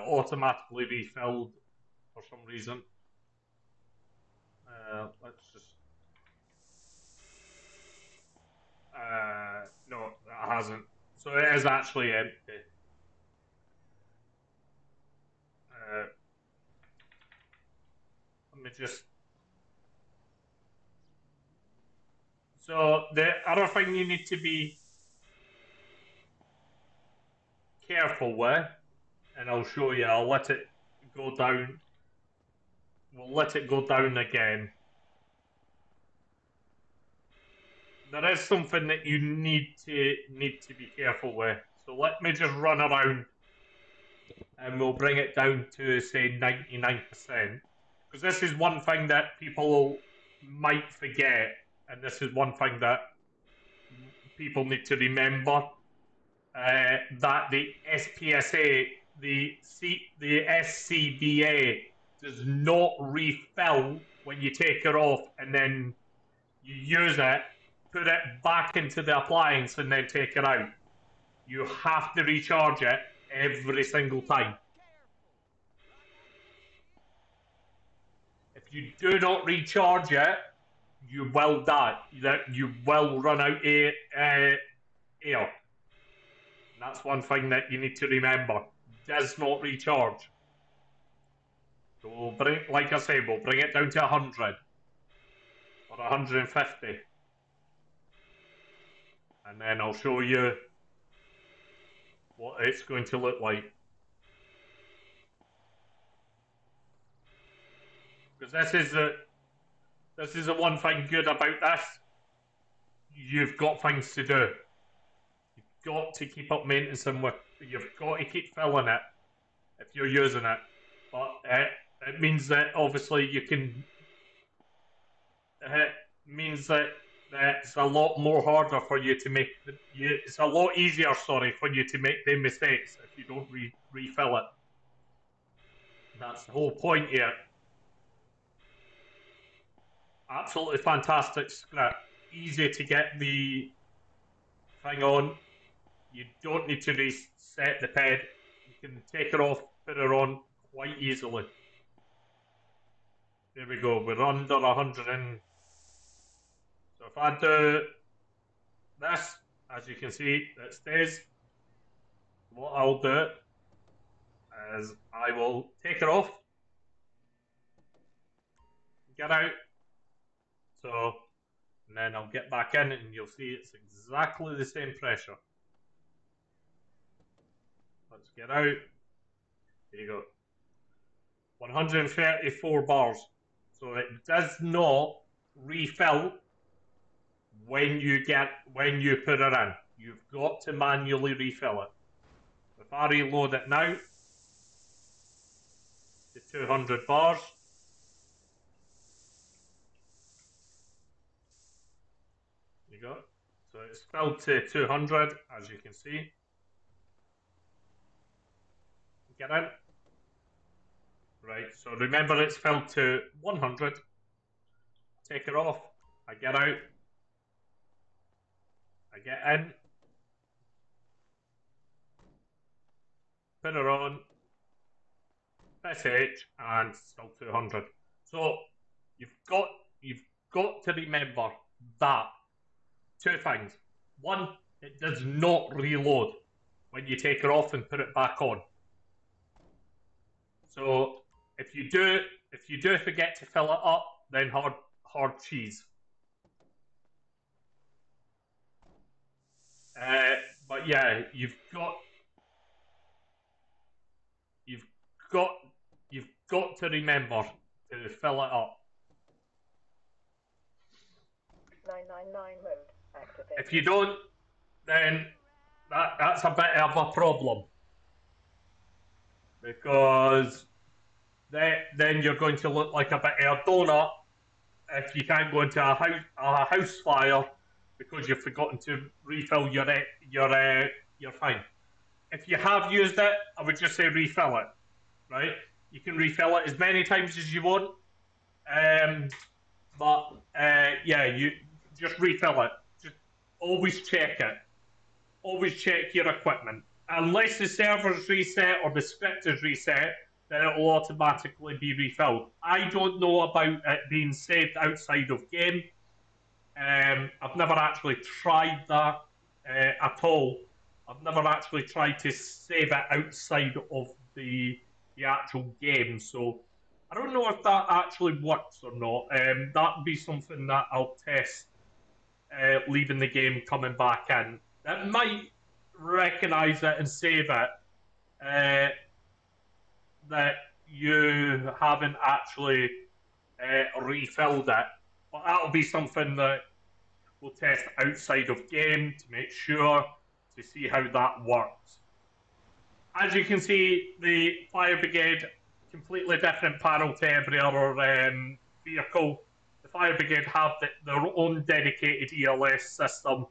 automatically refilled for some reason. Let's just. No, that hasn't. So it is actually empty. Let me just. So the other thing you need to be careful with, and I'll show you, I'll let it go down. We'll let it go down again. There is something that you need to be careful with. So let me just run around and we'll bring it down to say 99%. Because this is one thing that people might forget, and this is one thing that people need to remember. That the SPSA, the SCBA does not refill when you take it off and then you use it, put it back into the appliance and then take it out. You have to recharge it every single time. If you do not recharge it, you will die. You will run out of air. That's one thing that you need to remember. Does not recharge. So we'll bring, like I say, we'll bring it down to 100 or 150. And then I'll show you what it's going to look like. Because this is the one thing good about this. You've got things to do. You've got to keep up maintenance and you've got to keep filling it if you're using it. But it means that obviously you can. It means that it's a lot more harder for you to make. It's a lot easier, sorry, for you to make the mistakes if you don't refill it. That's the whole point here. Absolutely fantastic script. Easy to get the thing on. You don't need to reset the ped. You can take it off, put it on quite easily. There we go. We're under 100 and... So if I do this, as you can see, it stays. What I'll do is I will take it off, get out. So, and then I'll get back in and you'll see it's exactly the same pressure. Let's get out. There you go. 134 bars. So it does not refill when you put it in. You've got to manually refill it. If I reload it now to 200 bars, there you go. So it's filled to 200, as you can see. Get in. Right, so remember it's filled to 100. Take it off. I get out. I get in. Put it on. Press H and still 200. So you've got to remember that two things. One, it does not reload when you take it off and put it back on. So if you do forget to fill it up, then hard cheese. But yeah, you've got to remember to fill it up. 999 mode activated. If you don't, then that's a bit of a problem, because then you're going to look like a bit of a donut if you can't go into a house fire because you've forgotten to refill your thing. If you have used it, I would just say refill it. Right? You can refill it as many times as you want, but yeah, you just refill it. Just always check it. Always check your equipment. Unless the server's reset or the script is reset, then it will automatically be refilled. I don't know about it being saved outside of game. I've never actually tried that at all. I've never actually tried to save it outside of the actual game, so I don't know if that actually works or not. That would be something that I'll test leaving the game, coming back in, that might recognise it and save it, that you haven't actually refilled it. But that'll be something that we'll test outside of game to make sure to see how that works. As you can see, the fire brigade, completely different panel to every other vehicle. The fire brigade have their own dedicated ELS system.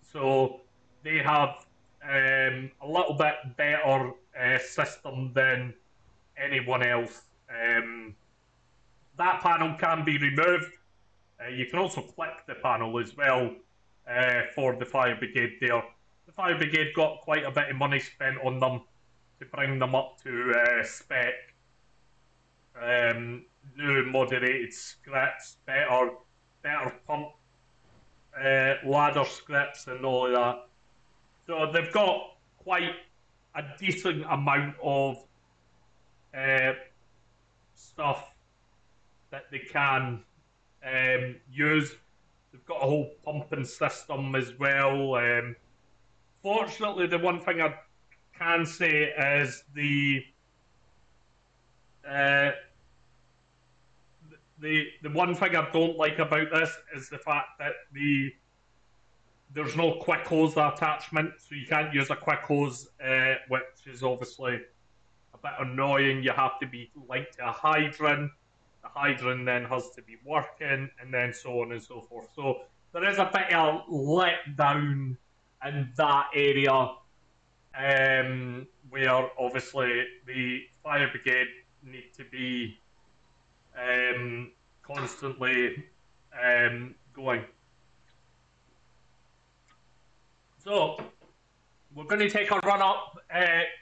So they have a little bit better system than anyone else. That panel can be removed. You can also click the panel as well for the fire brigade there. The fire brigade got quite a bit of money spent on them to bring them up to spec. New moderated scripts, better pump ladder scripts and all of that. So they've got quite a decent amount of stuff that they can use. They've got a whole pumping system as well. Fortunately, the one thing I can say is the one thing I don't like about this is the fact that there's no quick hose attachment, so you can't use a quick hose, which is obviously a bit annoying. You have to be linked to a hydrant. The hydrant then has to be working, and then so on and so forth. So there is a bit of letdown in that area, where obviously the fire brigade need to be constantly going. So we're going to take a run up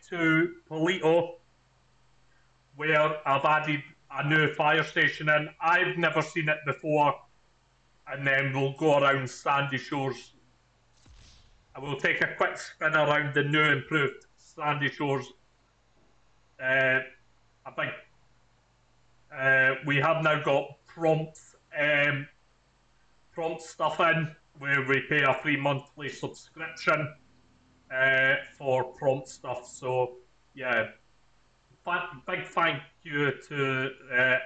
to Polito, where I've added a new fire station in. I've never seen it before, and then we'll go around Sandy Shores. I will take a quick spin around the new improved Sandy Shores. I think we have now got prompt stuff in, where we pay a free monthly subscription for prompt stuff. So yeah, big thank you to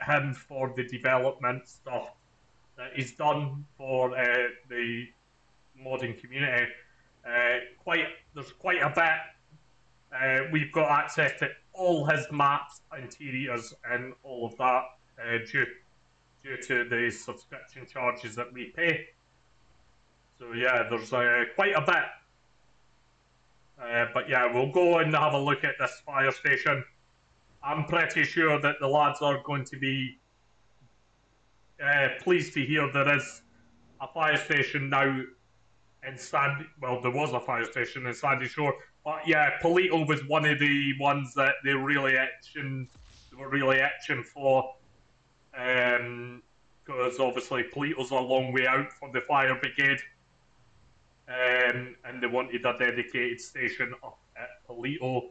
him for the development stuff that he's done for the modding community. There's quite a bit. We've got access to all his maps, interiors, and all of that due to the subscription charges that we pay. So yeah, there's quite a bit. But yeah, we'll go and have a look at this fire station. I'm pretty sure that the lads are going to be pleased to hear there is a fire station now in Sandy. Well, there was a fire station in Sandy Shore, but yeah, Polito was one of the ones that they were really itching for, because obviously Polito's a long way out from the fire brigade, and they wanted a dedicated station up at Polito.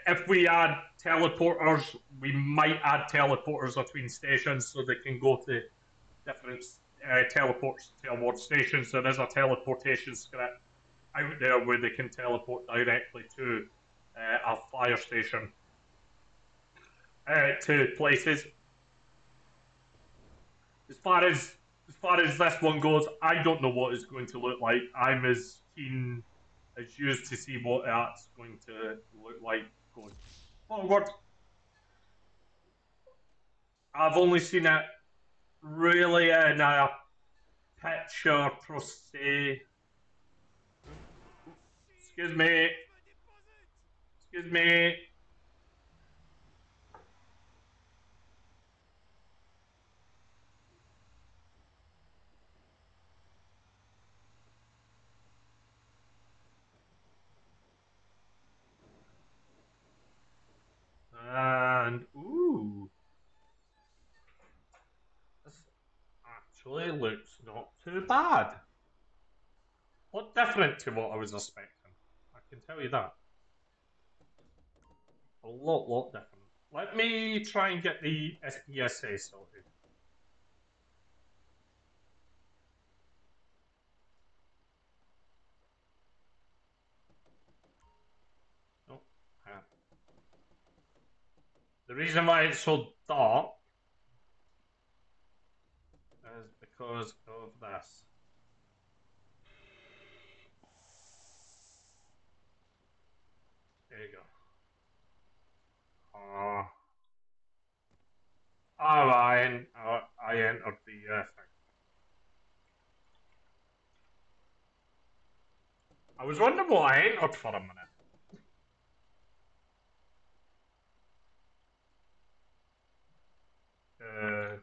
If we add teleporters, we might add teleporters between stations so they can go to different teleports towards stations. There is a teleportation script out there where they can teleport directly to a fire station, to places. As far as this one goes, I don't know what it's going to look like. I'm as keen as you to see what that's going to look like going forward. I've only seen it really in a picture per se. Excuse me. Excuse me. And ooh, this actually looks not too bad. A lot different to what I was expecting. I can tell you that. A lot different. Let me try and get the SPSA sorted. The reason why it's so dark is because of this. There you go. I entered the thing. I was wondering what I entered for a minute. Uh,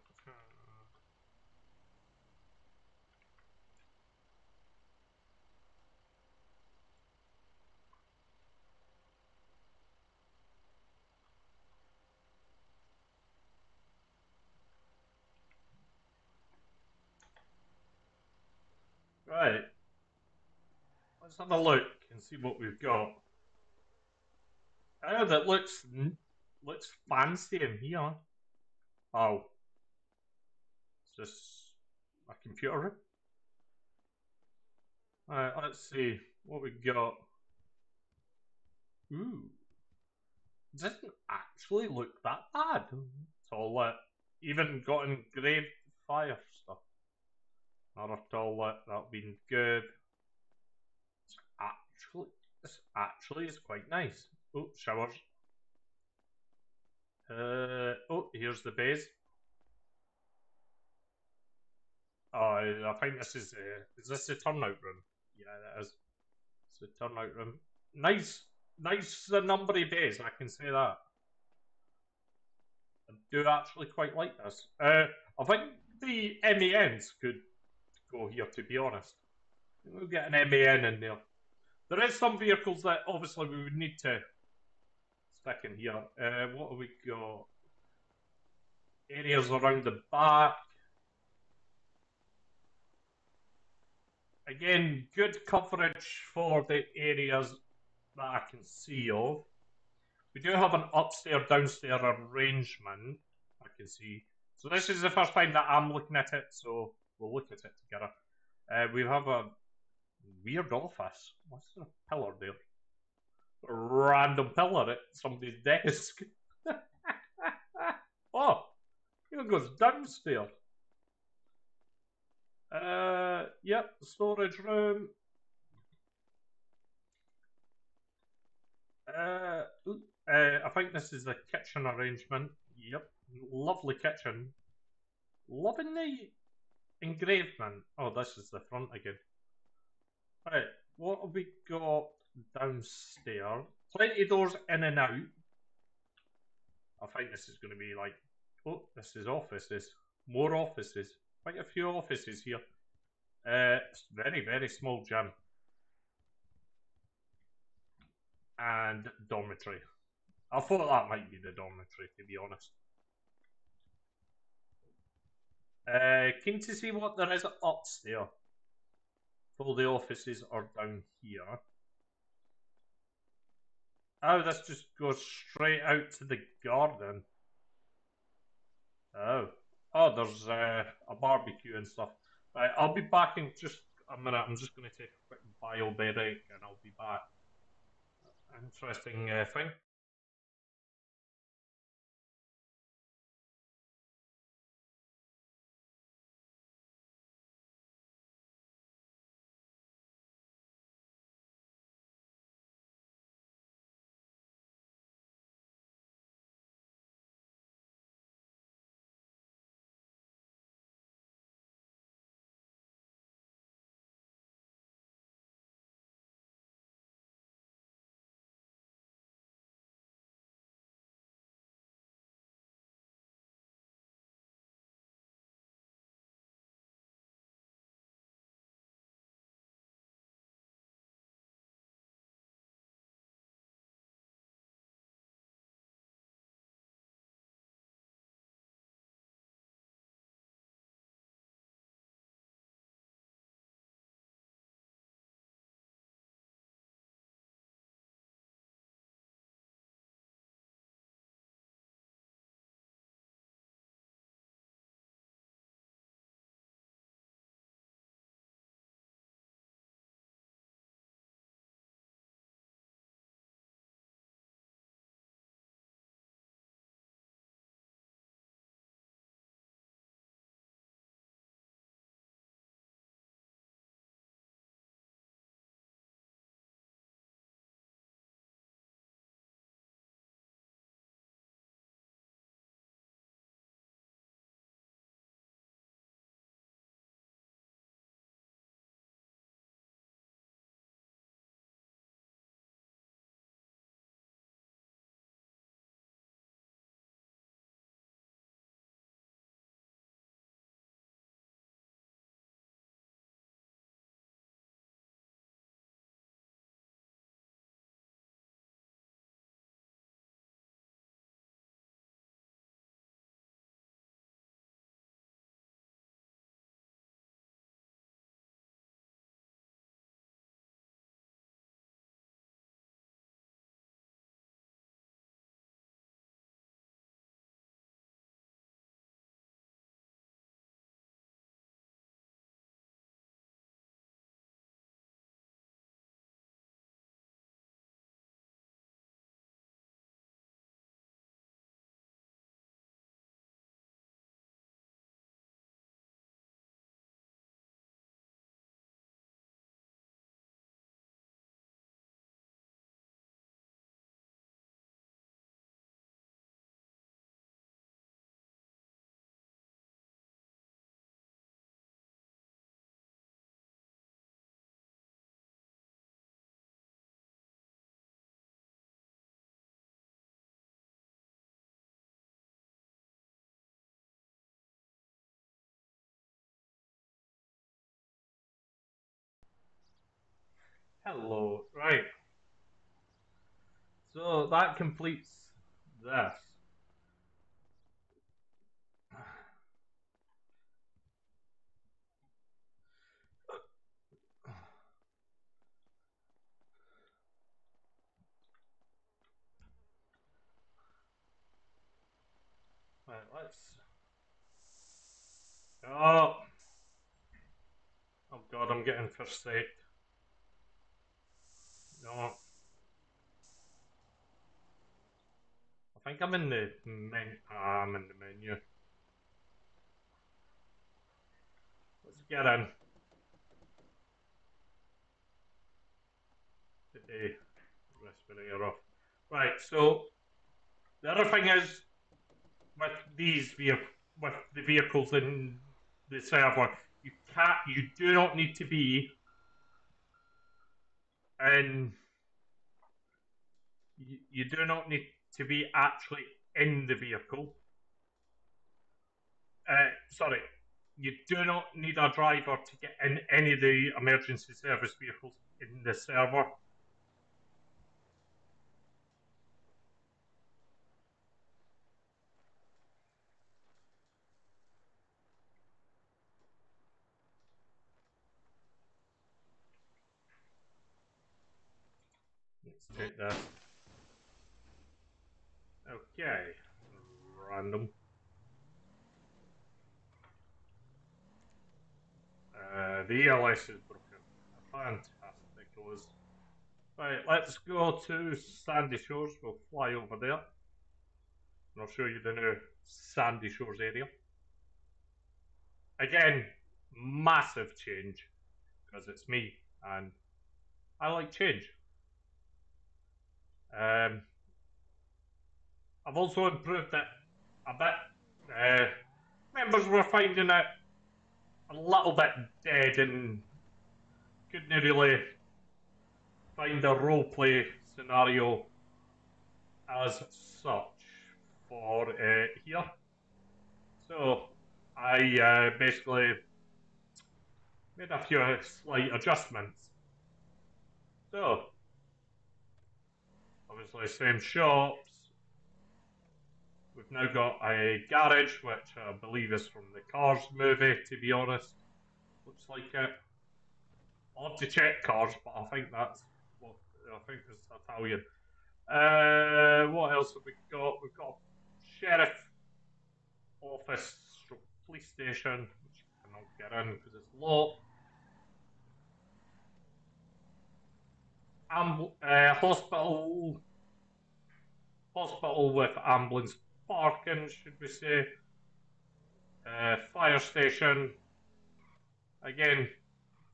right. Let's have a look and see what we've got. Oh, that looks fancy in here. Oh, it's just a computer room. Alright, let's see what we got. Ooh, it doesn't actually look that bad. Toilet, even got engraved fire stuff. Another toilet, that'll be good. This actually is quite nice. Oh, showers. Oh, here's the base. Oh, I think this is this the turnout room? Yeah, that is. It's the turnout room. Nice, nice numbery base. I can say that. I do actually quite like this. I think the MENs could go here. To be honest, we'll get an MEN in there. There is some vehicles that obviously we would need to stick in here. What have we got? Areas around the back. Again, good coverage for the areas that I can see of. We do have an upstairs downstairs arrangement, I can see. So this is the first time that I'm looking at it, so we'll look at it together. We have a weird office. What's the pillar there? A random pillar at somebody's desk. Oh, here goes downstairs. Yep, storage room. I think this is the kitchen arrangement. Yep, lovely kitchen. Loving the engravement. Oh, this is the front again. Right, what have we got downstairs? Plenty of doors in and out. I think this is going to be like, oh, this is offices. More offices. Quite a few offices here. It's very, very small gym. And dormitory. I thought that might be the dormitory, to be honest. Keen to see what there is upstairs. All the offices are down here. Oh, this just goes straight out to the garden. Oh. Oh, there's a barbecue and stuff. Right, I'll be back in just a minute. I'm just going to take a quick bio break and I'll be back. Interesting thing. Hello. Right. So that completes this. Right, let's. Oh, oh God, I'm getting first sight. No, I think I'm in the menu. I'm in the menu. Let's get in. Today, respirator off. Right. So the other thing is with with the vehicles in the server, you do not need to be in you do not need to be actually in the vehicle. Sorry, you do not need a driver to get in any of the emergency service vehicles in the server. Let's take this. Okay, random. The ELS is broken. Fantastic. It was. Right, let's go to Sandy Shores. We'll fly over there. And I'll show you the new Sandy Shores area. Again, massive change because it's me and I like change. I've also improved it a bit. Members were finding it a little bit dead and couldn't really find a roleplay scenario as such for here. So I basically made a few slight adjustments. So obviously same shops. We've now got a garage, which I believe is from the Cars movie, to be honest. Looks like it. I'll have to check Cars, but I think that's what I think it's Italian. What else have we got? We've got sheriff office, police station, which I cannot get in because it's locked. Hospital, hospital with ambulance parking, should we say? Fire station. Again,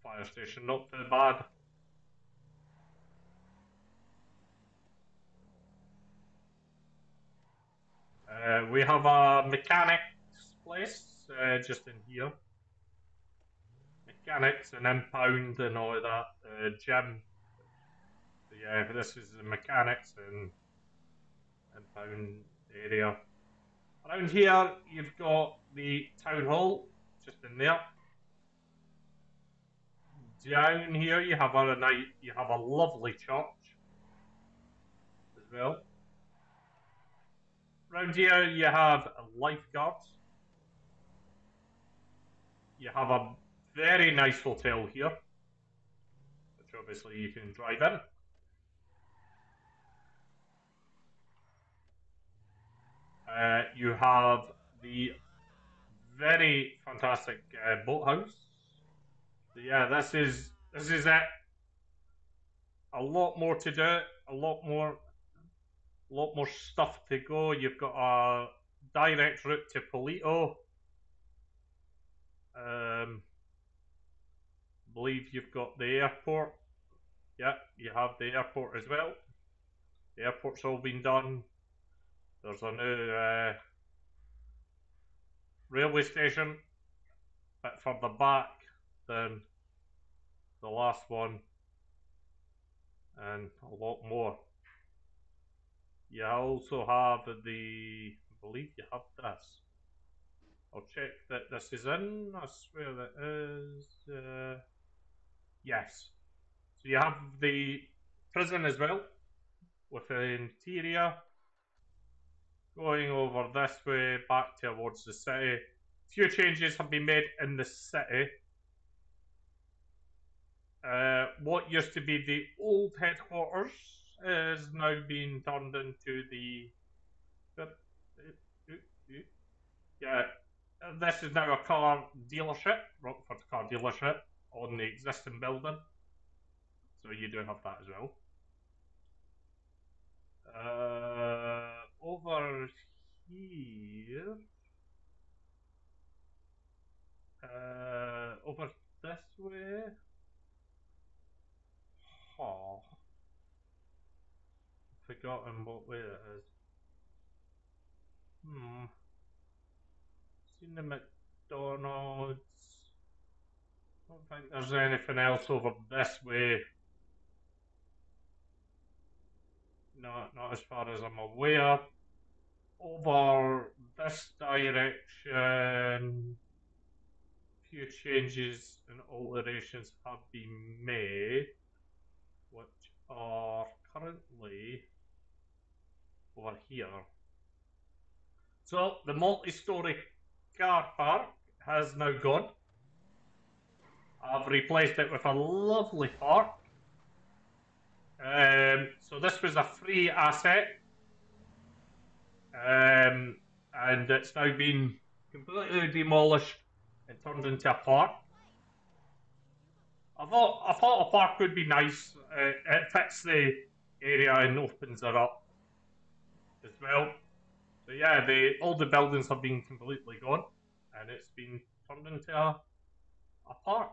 fire station, not too bad. We have a mechanics place just in here. Mechanics and impound and all of that. Gym. So yeah, this is the mechanics and impound area. Around here, you've got the town hall just in there. Down here, you have a lovely church as well. Around here, you have lifeguards. You have a very nice hotel here, which obviously you can drive in. You have the very fantastic boathouse. So yeah, this is it. A lot more to do. A lot more stuff to go. You've got a direct route to Polito. I believe you've got the airport. Yeah, you have the airport as well. The airport's all been done. There's a new railway station, a bit further back than the last one, and a lot more. You also have I believe you have this. I'll check that this is in. I swear that is. Yes. So you have the prison as well, with the interior. Going over this way, back towards the city. A few changes have been made in the city. What used to be the old headquarters is now being turned into the. Yeah, this is now a car dealership, Rockford car dealership, on the existing building. So you do have that as well. Over here, over this way. Oh, forgotten what way it is. Seen the McDonald's. Don't think there's anything else over this way. Not as far as I'm aware. Over this direction, few changes and alterations have been made, which are currently over here. So the multi-story car park has now gone. I've replaced it with a lovely park. So this was a free asset, and it's now been completely demolished and turned into a park. I thought a park would be nice. It fits the area and opens it up as well. So yeah, all the buildings have been completely gone, and it's been turned into a park.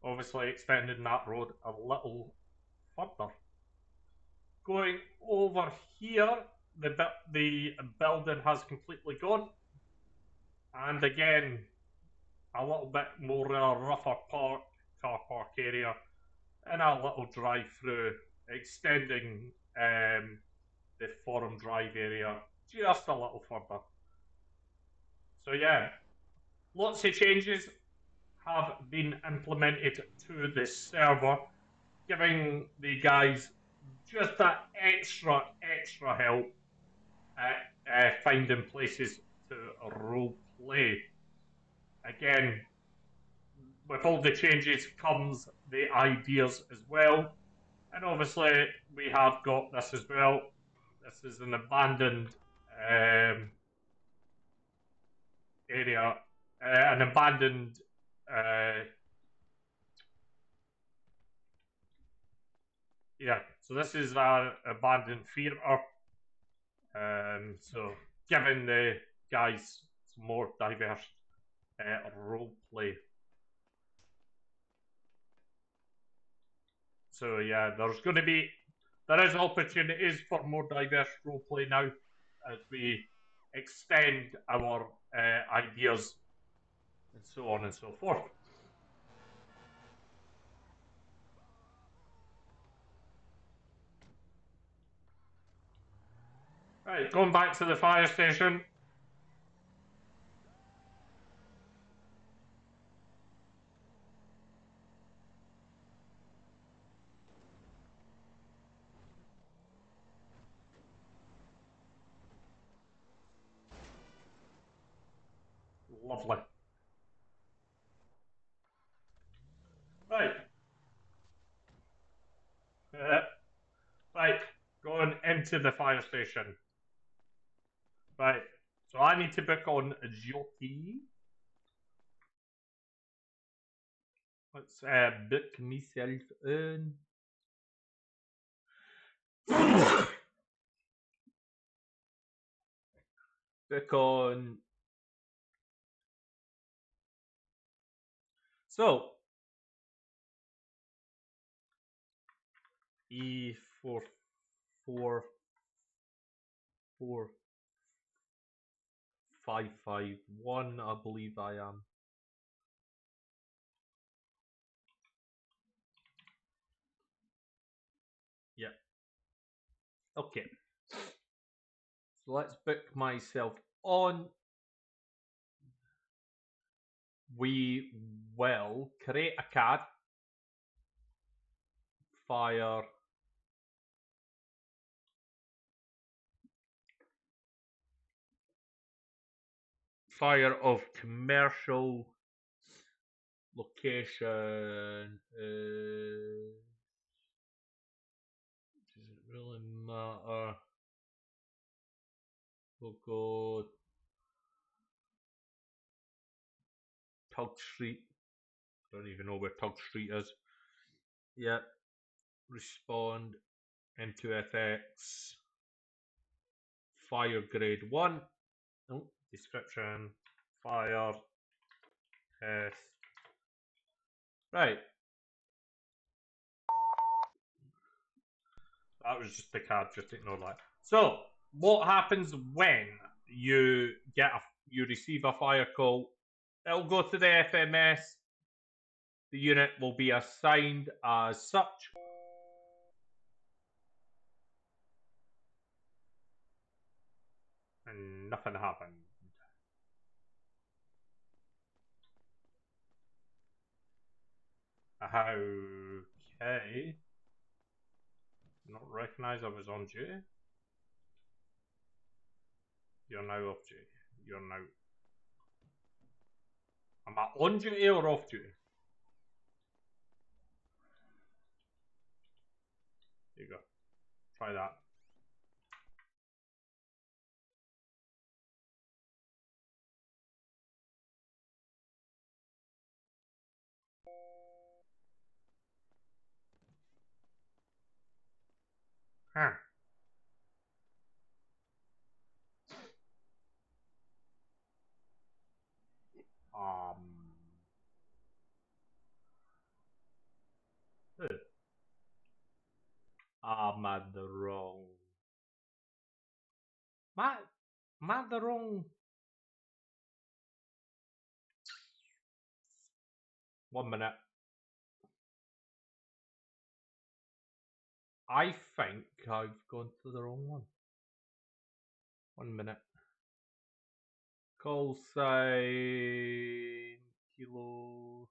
Obviously extending that road a little further. Going over here, the building has completely gone, and again, a little bit more rougher car park area, and a little drive-through, extending the Forum Drive area just a little further. So yeah, lots of changes have been implemented to this server, giving the guys just that extra help at finding places to role play. Again, with all the changes comes the ideas as well, and obviously we have got this as well. This is an abandoned area, an abandoned yeah. So this is our abandoned theatre. So giving the guys some more diverse role play. So yeah, there is opportunities for more diverse role play now as we extend our ideas and so on and so forth. Right, going back to the fire station. Lovely. Right. Right, going into the fire station. Right, so I need to book on Jockey. Let's book myself in. Book on. So, E444551, I believe I am. Yeah. Okay. So let's book myself on. We will create a card. fire of commercial location. Does it really matter? We'll go Tug Street. Don't even know where Tug Street is. Yep. Respond into FX. Fire grade 1. Oh, description. Fire test. Right. That was just the card, just ignore that. So, what happens when you receive a fire call? It'll go to the FMS. The unit will be assigned as such. And nothing happened. Okay. Not recognize I was on duty. You're now off duty. You're now. Am I on duty or off duty? There you go. Try that. Huh. I'm at the wrong. I'm at the wrong. 1 minute. I think I've gone to the wrong one. 1 minute. Call sign kilo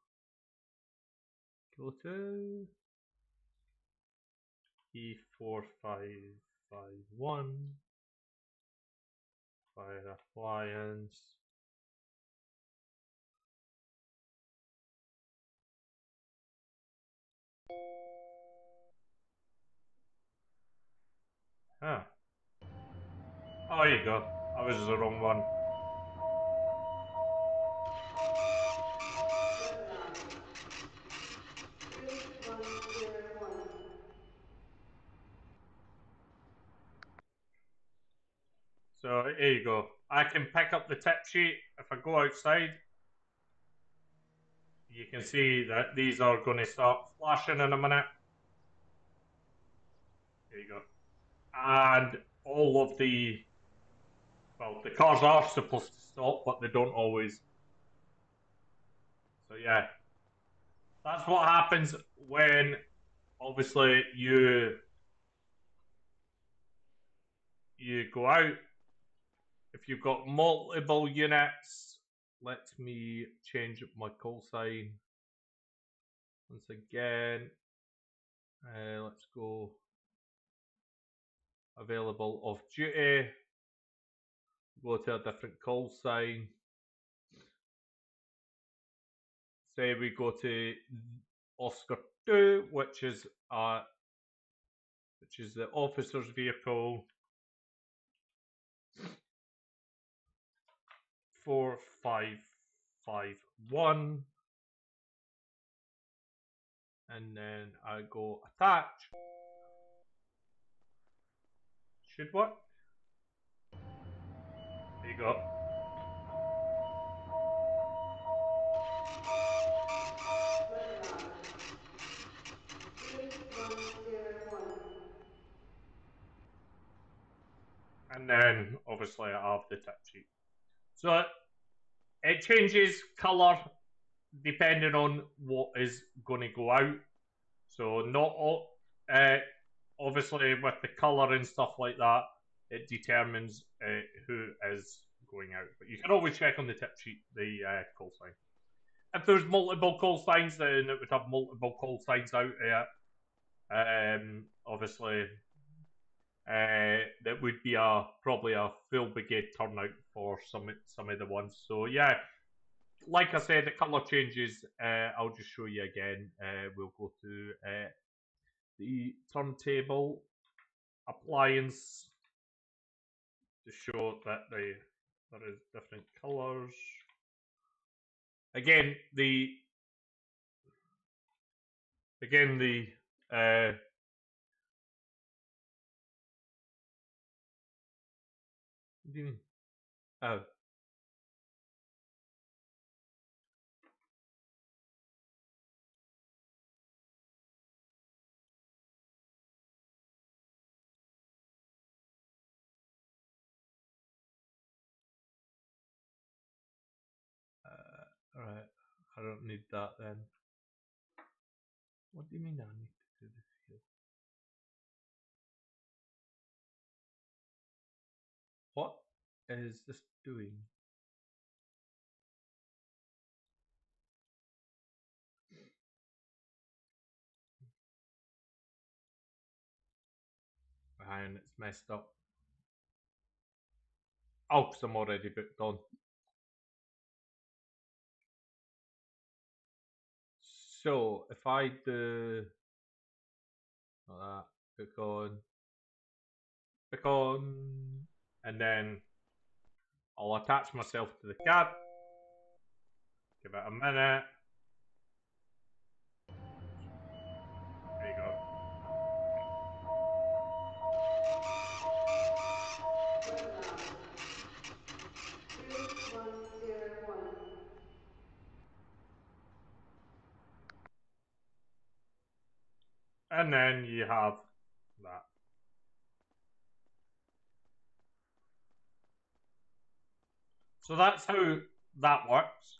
2 E4551 fire appliance. Huh. Oh, there you go. That was the wrong one. So here you go. I can pick up the tip sheet if I go outside. You can see that these are going to start flashing in a minute. There you go. And all of the cars are supposed to stop, but they don't always. So yeah, that's what happens when obviously you go out. If you've got multiple units, let me change my call sign once again. Let's go available off duty. Go to a different call sign. Say we go to Oscar 2, which is the officer's vehicle. 4551, and then I go attach. Should work. There you go. And then obviously I have the tip sheet. So it changes colour depending on what is going to go out. So not all, obviously with the colour and stuff like that, it determines who is going out. But you can always check on the tip sheet the call sign. If there's multiple call signs, then it would have multiple call signs out Obviously, that would be probably a full brigade turnout for some of the ones. So yeah, like I said, a couple of changes. I'll just show you again. We'll go to the turntable appliance to show that there is different colours. Again, the uh, what do you mean? Oh. Alright, I don't need that then. What do you mean I need to do this here? What is this doing? And it's messed up. Oh, because I'm already booked on. So, if I do like that, book on, and then I'll attach myself to the card. Give it a minute. There you go. And then you have that. So that's how that works.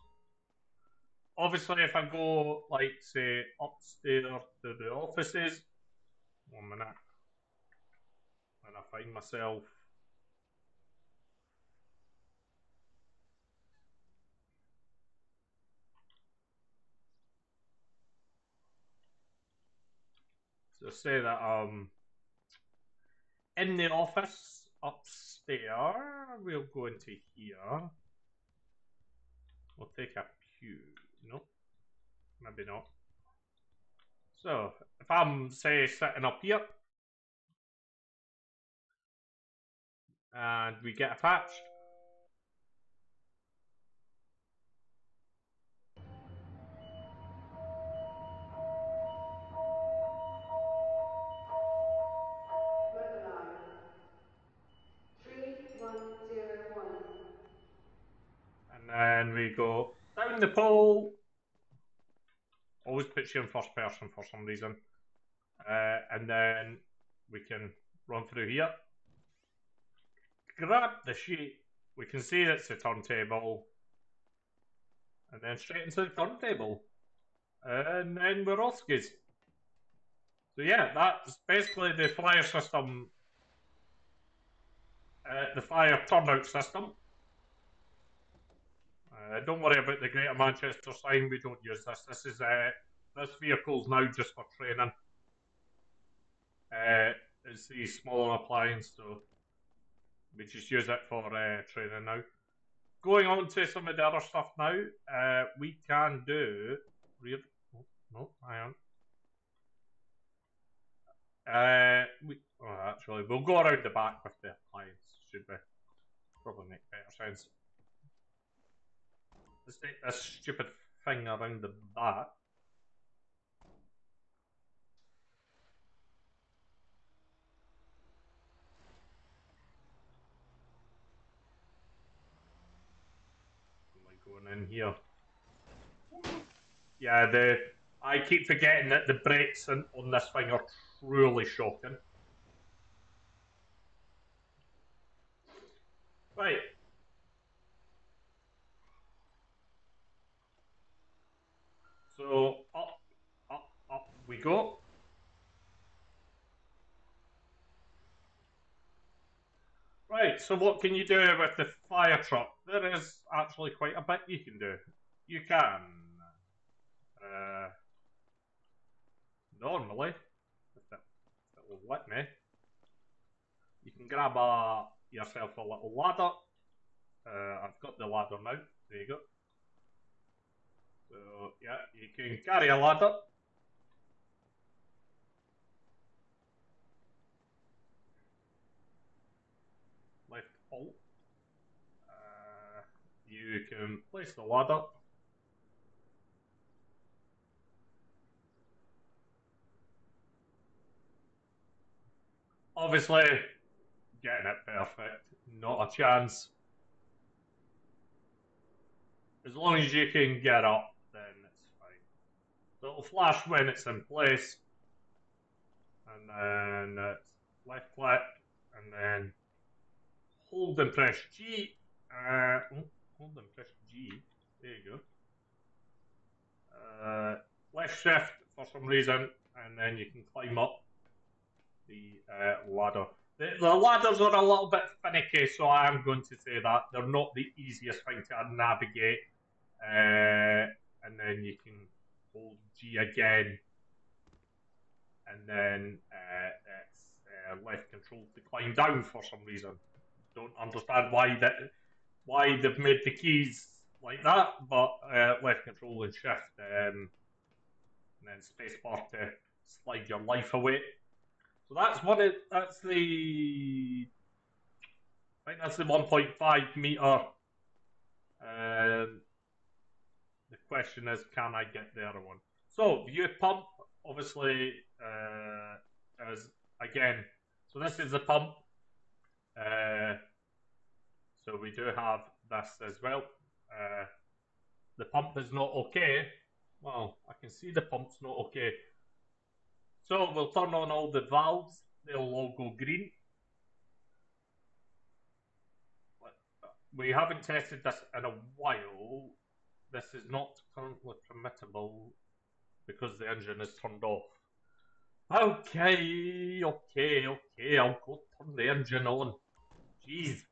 Obviously, if I go, like, say, upstairs to the offices, 1 minute, and I find myself so say that in the office upstairs, we'll go into here. We'll take a pew. Nope, maybe not. So if I'm, say, sitting up here and we get attached, Listen, 3101. and then we go down the pole. Always puts you in first person for some reason. And then we can run through here. Grab the sheet. We can see it's the turntable. And then straight into the turntable. And then we're off skis. So yeah, that's basically the flyer system. The flyer turnout system. Don't worry about the Greater Manchester sign. We don't use this. This vehicle's now just for training. It's the smaller appliance, so we just use it for training now. Going on to some of the other stuff now, we can do. Oh, no, hang on. Actually, we'll go around the back with the appliance. Should we? Probably make better sense. Let's take this stupid thing around the back. Going in here. Yeah, I keep forgetting that the brakes on this thing are truly shocking. Right. So up we go. Right, so what can you do with the fire truck? There is actually quite a bit you can do. You can normally if it will let me. You can grab yourself a little ladder. I've got the ladder now. There you go. So yeah, you can carry a ladder. Left alt. You can place the ladder. Obviously, getting it perfect, not a chance. As long as you can get up, then it's fine. So it'll flash when it's in place, and then it's left click, and then hold and press G. Hold and press G. There you go. Left shift for some reason, and then you can climb up the ladder. The ladders are a little bit finicky, so I am going to say that they're not the easiest thing to navigate. And then you can hold G again, and then it's left control to climb down for some reason. Don't understand why they've made the keys like that, but left control and shift, and then spacebar to slide your life away. So that's the I think that's the 1.5 meter. The question is, can I get the other one? So view pump, obviously, is again. So this is the pump. So we do have this as well. The pump is not okay. Well, I can see the pump's not okay. So we'll turn on all the valves. They'll all go green. We haven't tested this in a while. This is not currently permittable because the engine is turned off. Okay, I'll go turn the engine on. Jeez.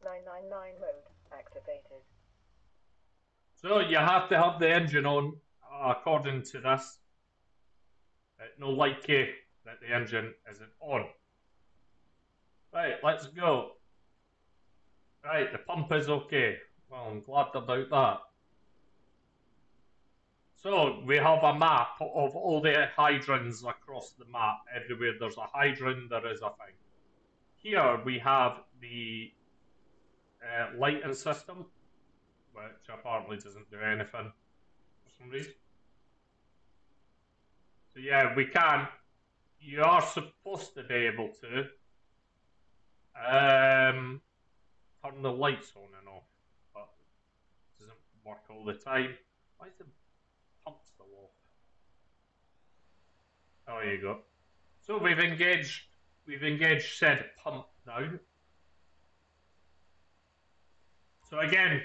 999 mode activated. So you have to have the engine on according to this. No likely that the engine isn't on. Right, let's go. Right, the pump is okay. Well, I'm glad about that. So we have a map of all the hydrants across the map. Everywhere there's a hydrant, there is a thing. Here we have the lighting system, which apparently doesn't do anything for some reason. So yeah, we can. You are supposed to be able to turn the lights on and off, but it doesn't work all the time. Why is the pump still off? Oh, there you go. So we've engaged said pump now. So again,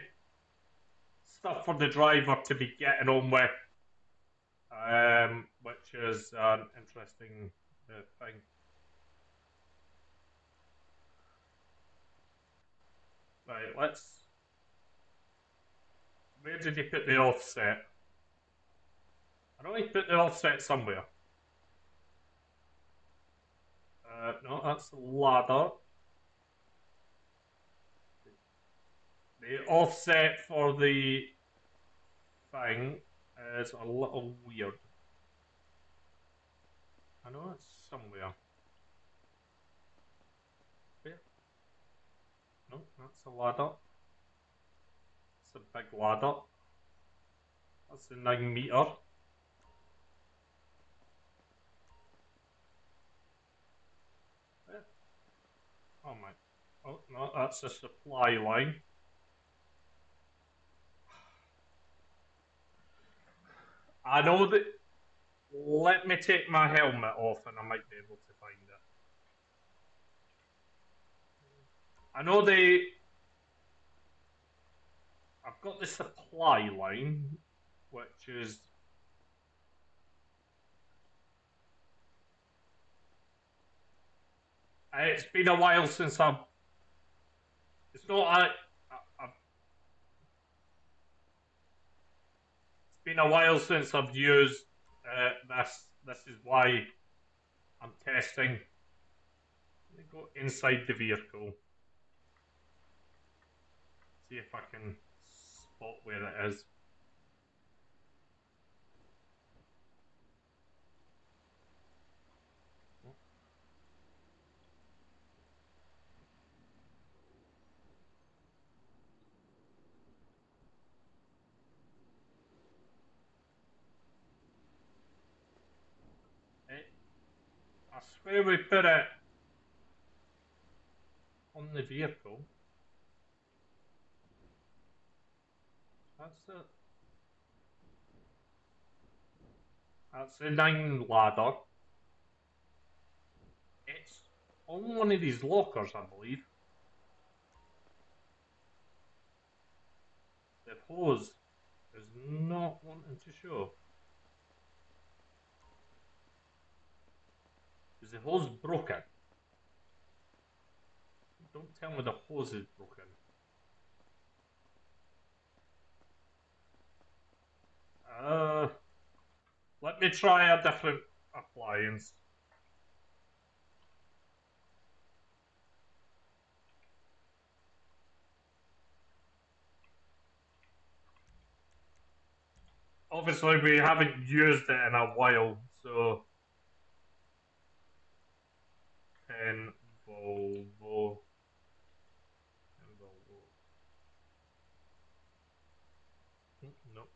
stuff for the driver to be getting on with, which is an interesting thing. Right, let's. Where did he put the offset? I know he put the offset somewhere. No, that's the ladder. The offset for the thing is a little weird. I know it's somewhere. Where? No, that's a ladder. It's a big ladder. That's the 9 meter. Oh my. Oh no, that's the supply line. I know that. Let me take my helmet off and I might be able to find it. I know I've got the supply line, which is. It's been a while since I've. It's not. It's been a while since I've used This is why I'm testing. Let me go inside the vehicle. See if I can spot where it is. I swear we put it on the vehicle. That's it. That's the 9 ladder. It's on one of these lockers, I believe. The hose is not wanting to show. Is the hose broken? Don't tell me the hose is broken. Let me try a different appliance. Obviously, we haven't used it in a while, so 10 Volvo. 10 Volvo. Nope.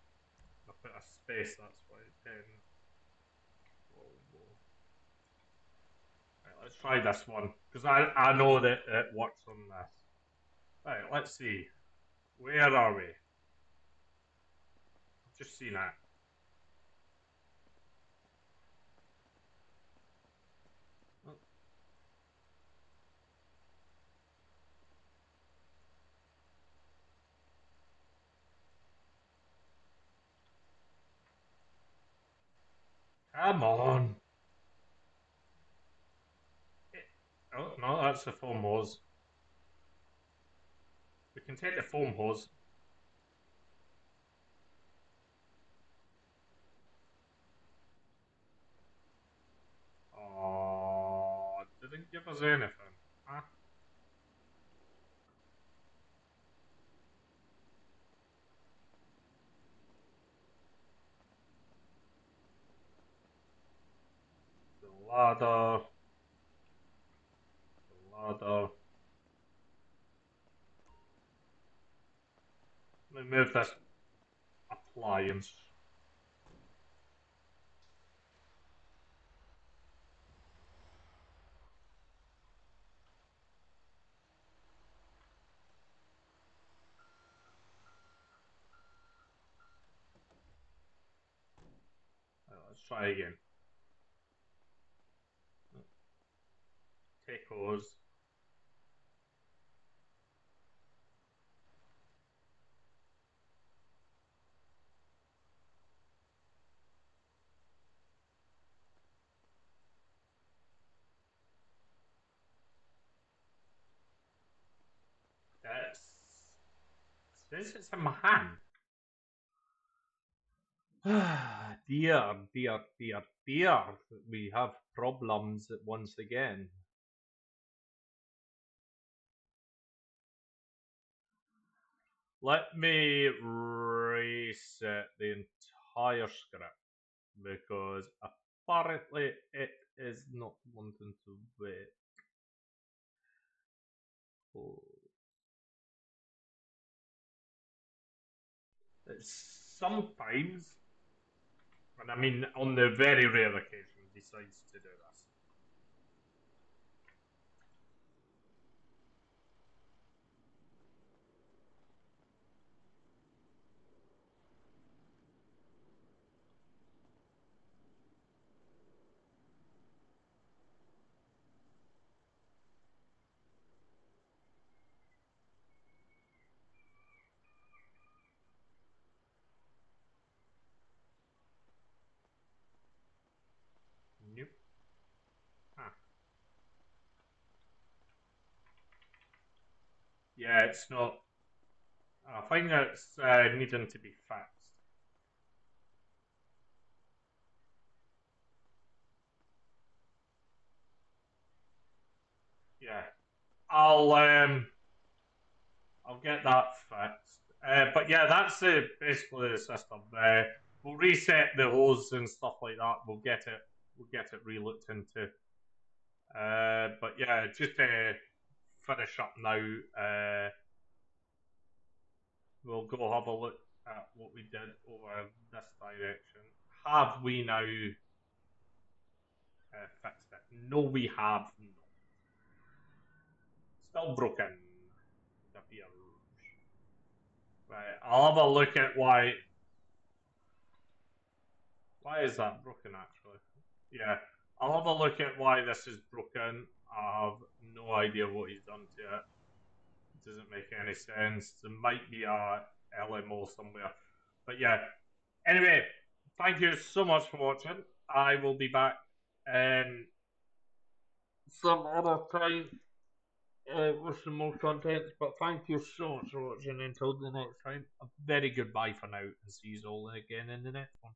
I put a space, that's why. 10 Volvo. Right, let's try this one, because I know that it works on this. Right, let's see. Where are we? I've just seen it. Come on. Oh, no, that's the foam hose. We can take the foam hose. Oh, didn't give us anything. Huh? The ladder. The ladder. Let me move this appliance. Right, let's try again. Take hose. It says it's in my hand. Dear, dear, dear, dear. We have problems once again. Let me reset the entire script because apparently it is not wanting to wait. Oh. Sometimes, and I mean on the very rare occasion, decides to do this. Nope. Huh. Yeah, it's not. I think it's needing to be fixed. yeah, I'll get that fixed. But yeah, that's basically the system. We'll reset the hose and stuff like that. We'll get it re-looked into. But yeah, just to finish up now. We'll go have a look at what we did over this direction. Have we now fixed it? No, we have not. Still broken. It appears. Right, I'll have a look at why. Why is that broken, actually? Yeah, I'll have a look at why this is broken. I have no idea what he's done to it. It doesn't make any sense. There might be a LMO somewhere. But yeah, anyway, thank you so much for watching. I will be back some other time with some more content. But thank you so much for watching. Until the next time, a very goodbye for now, and see you all again in the next one.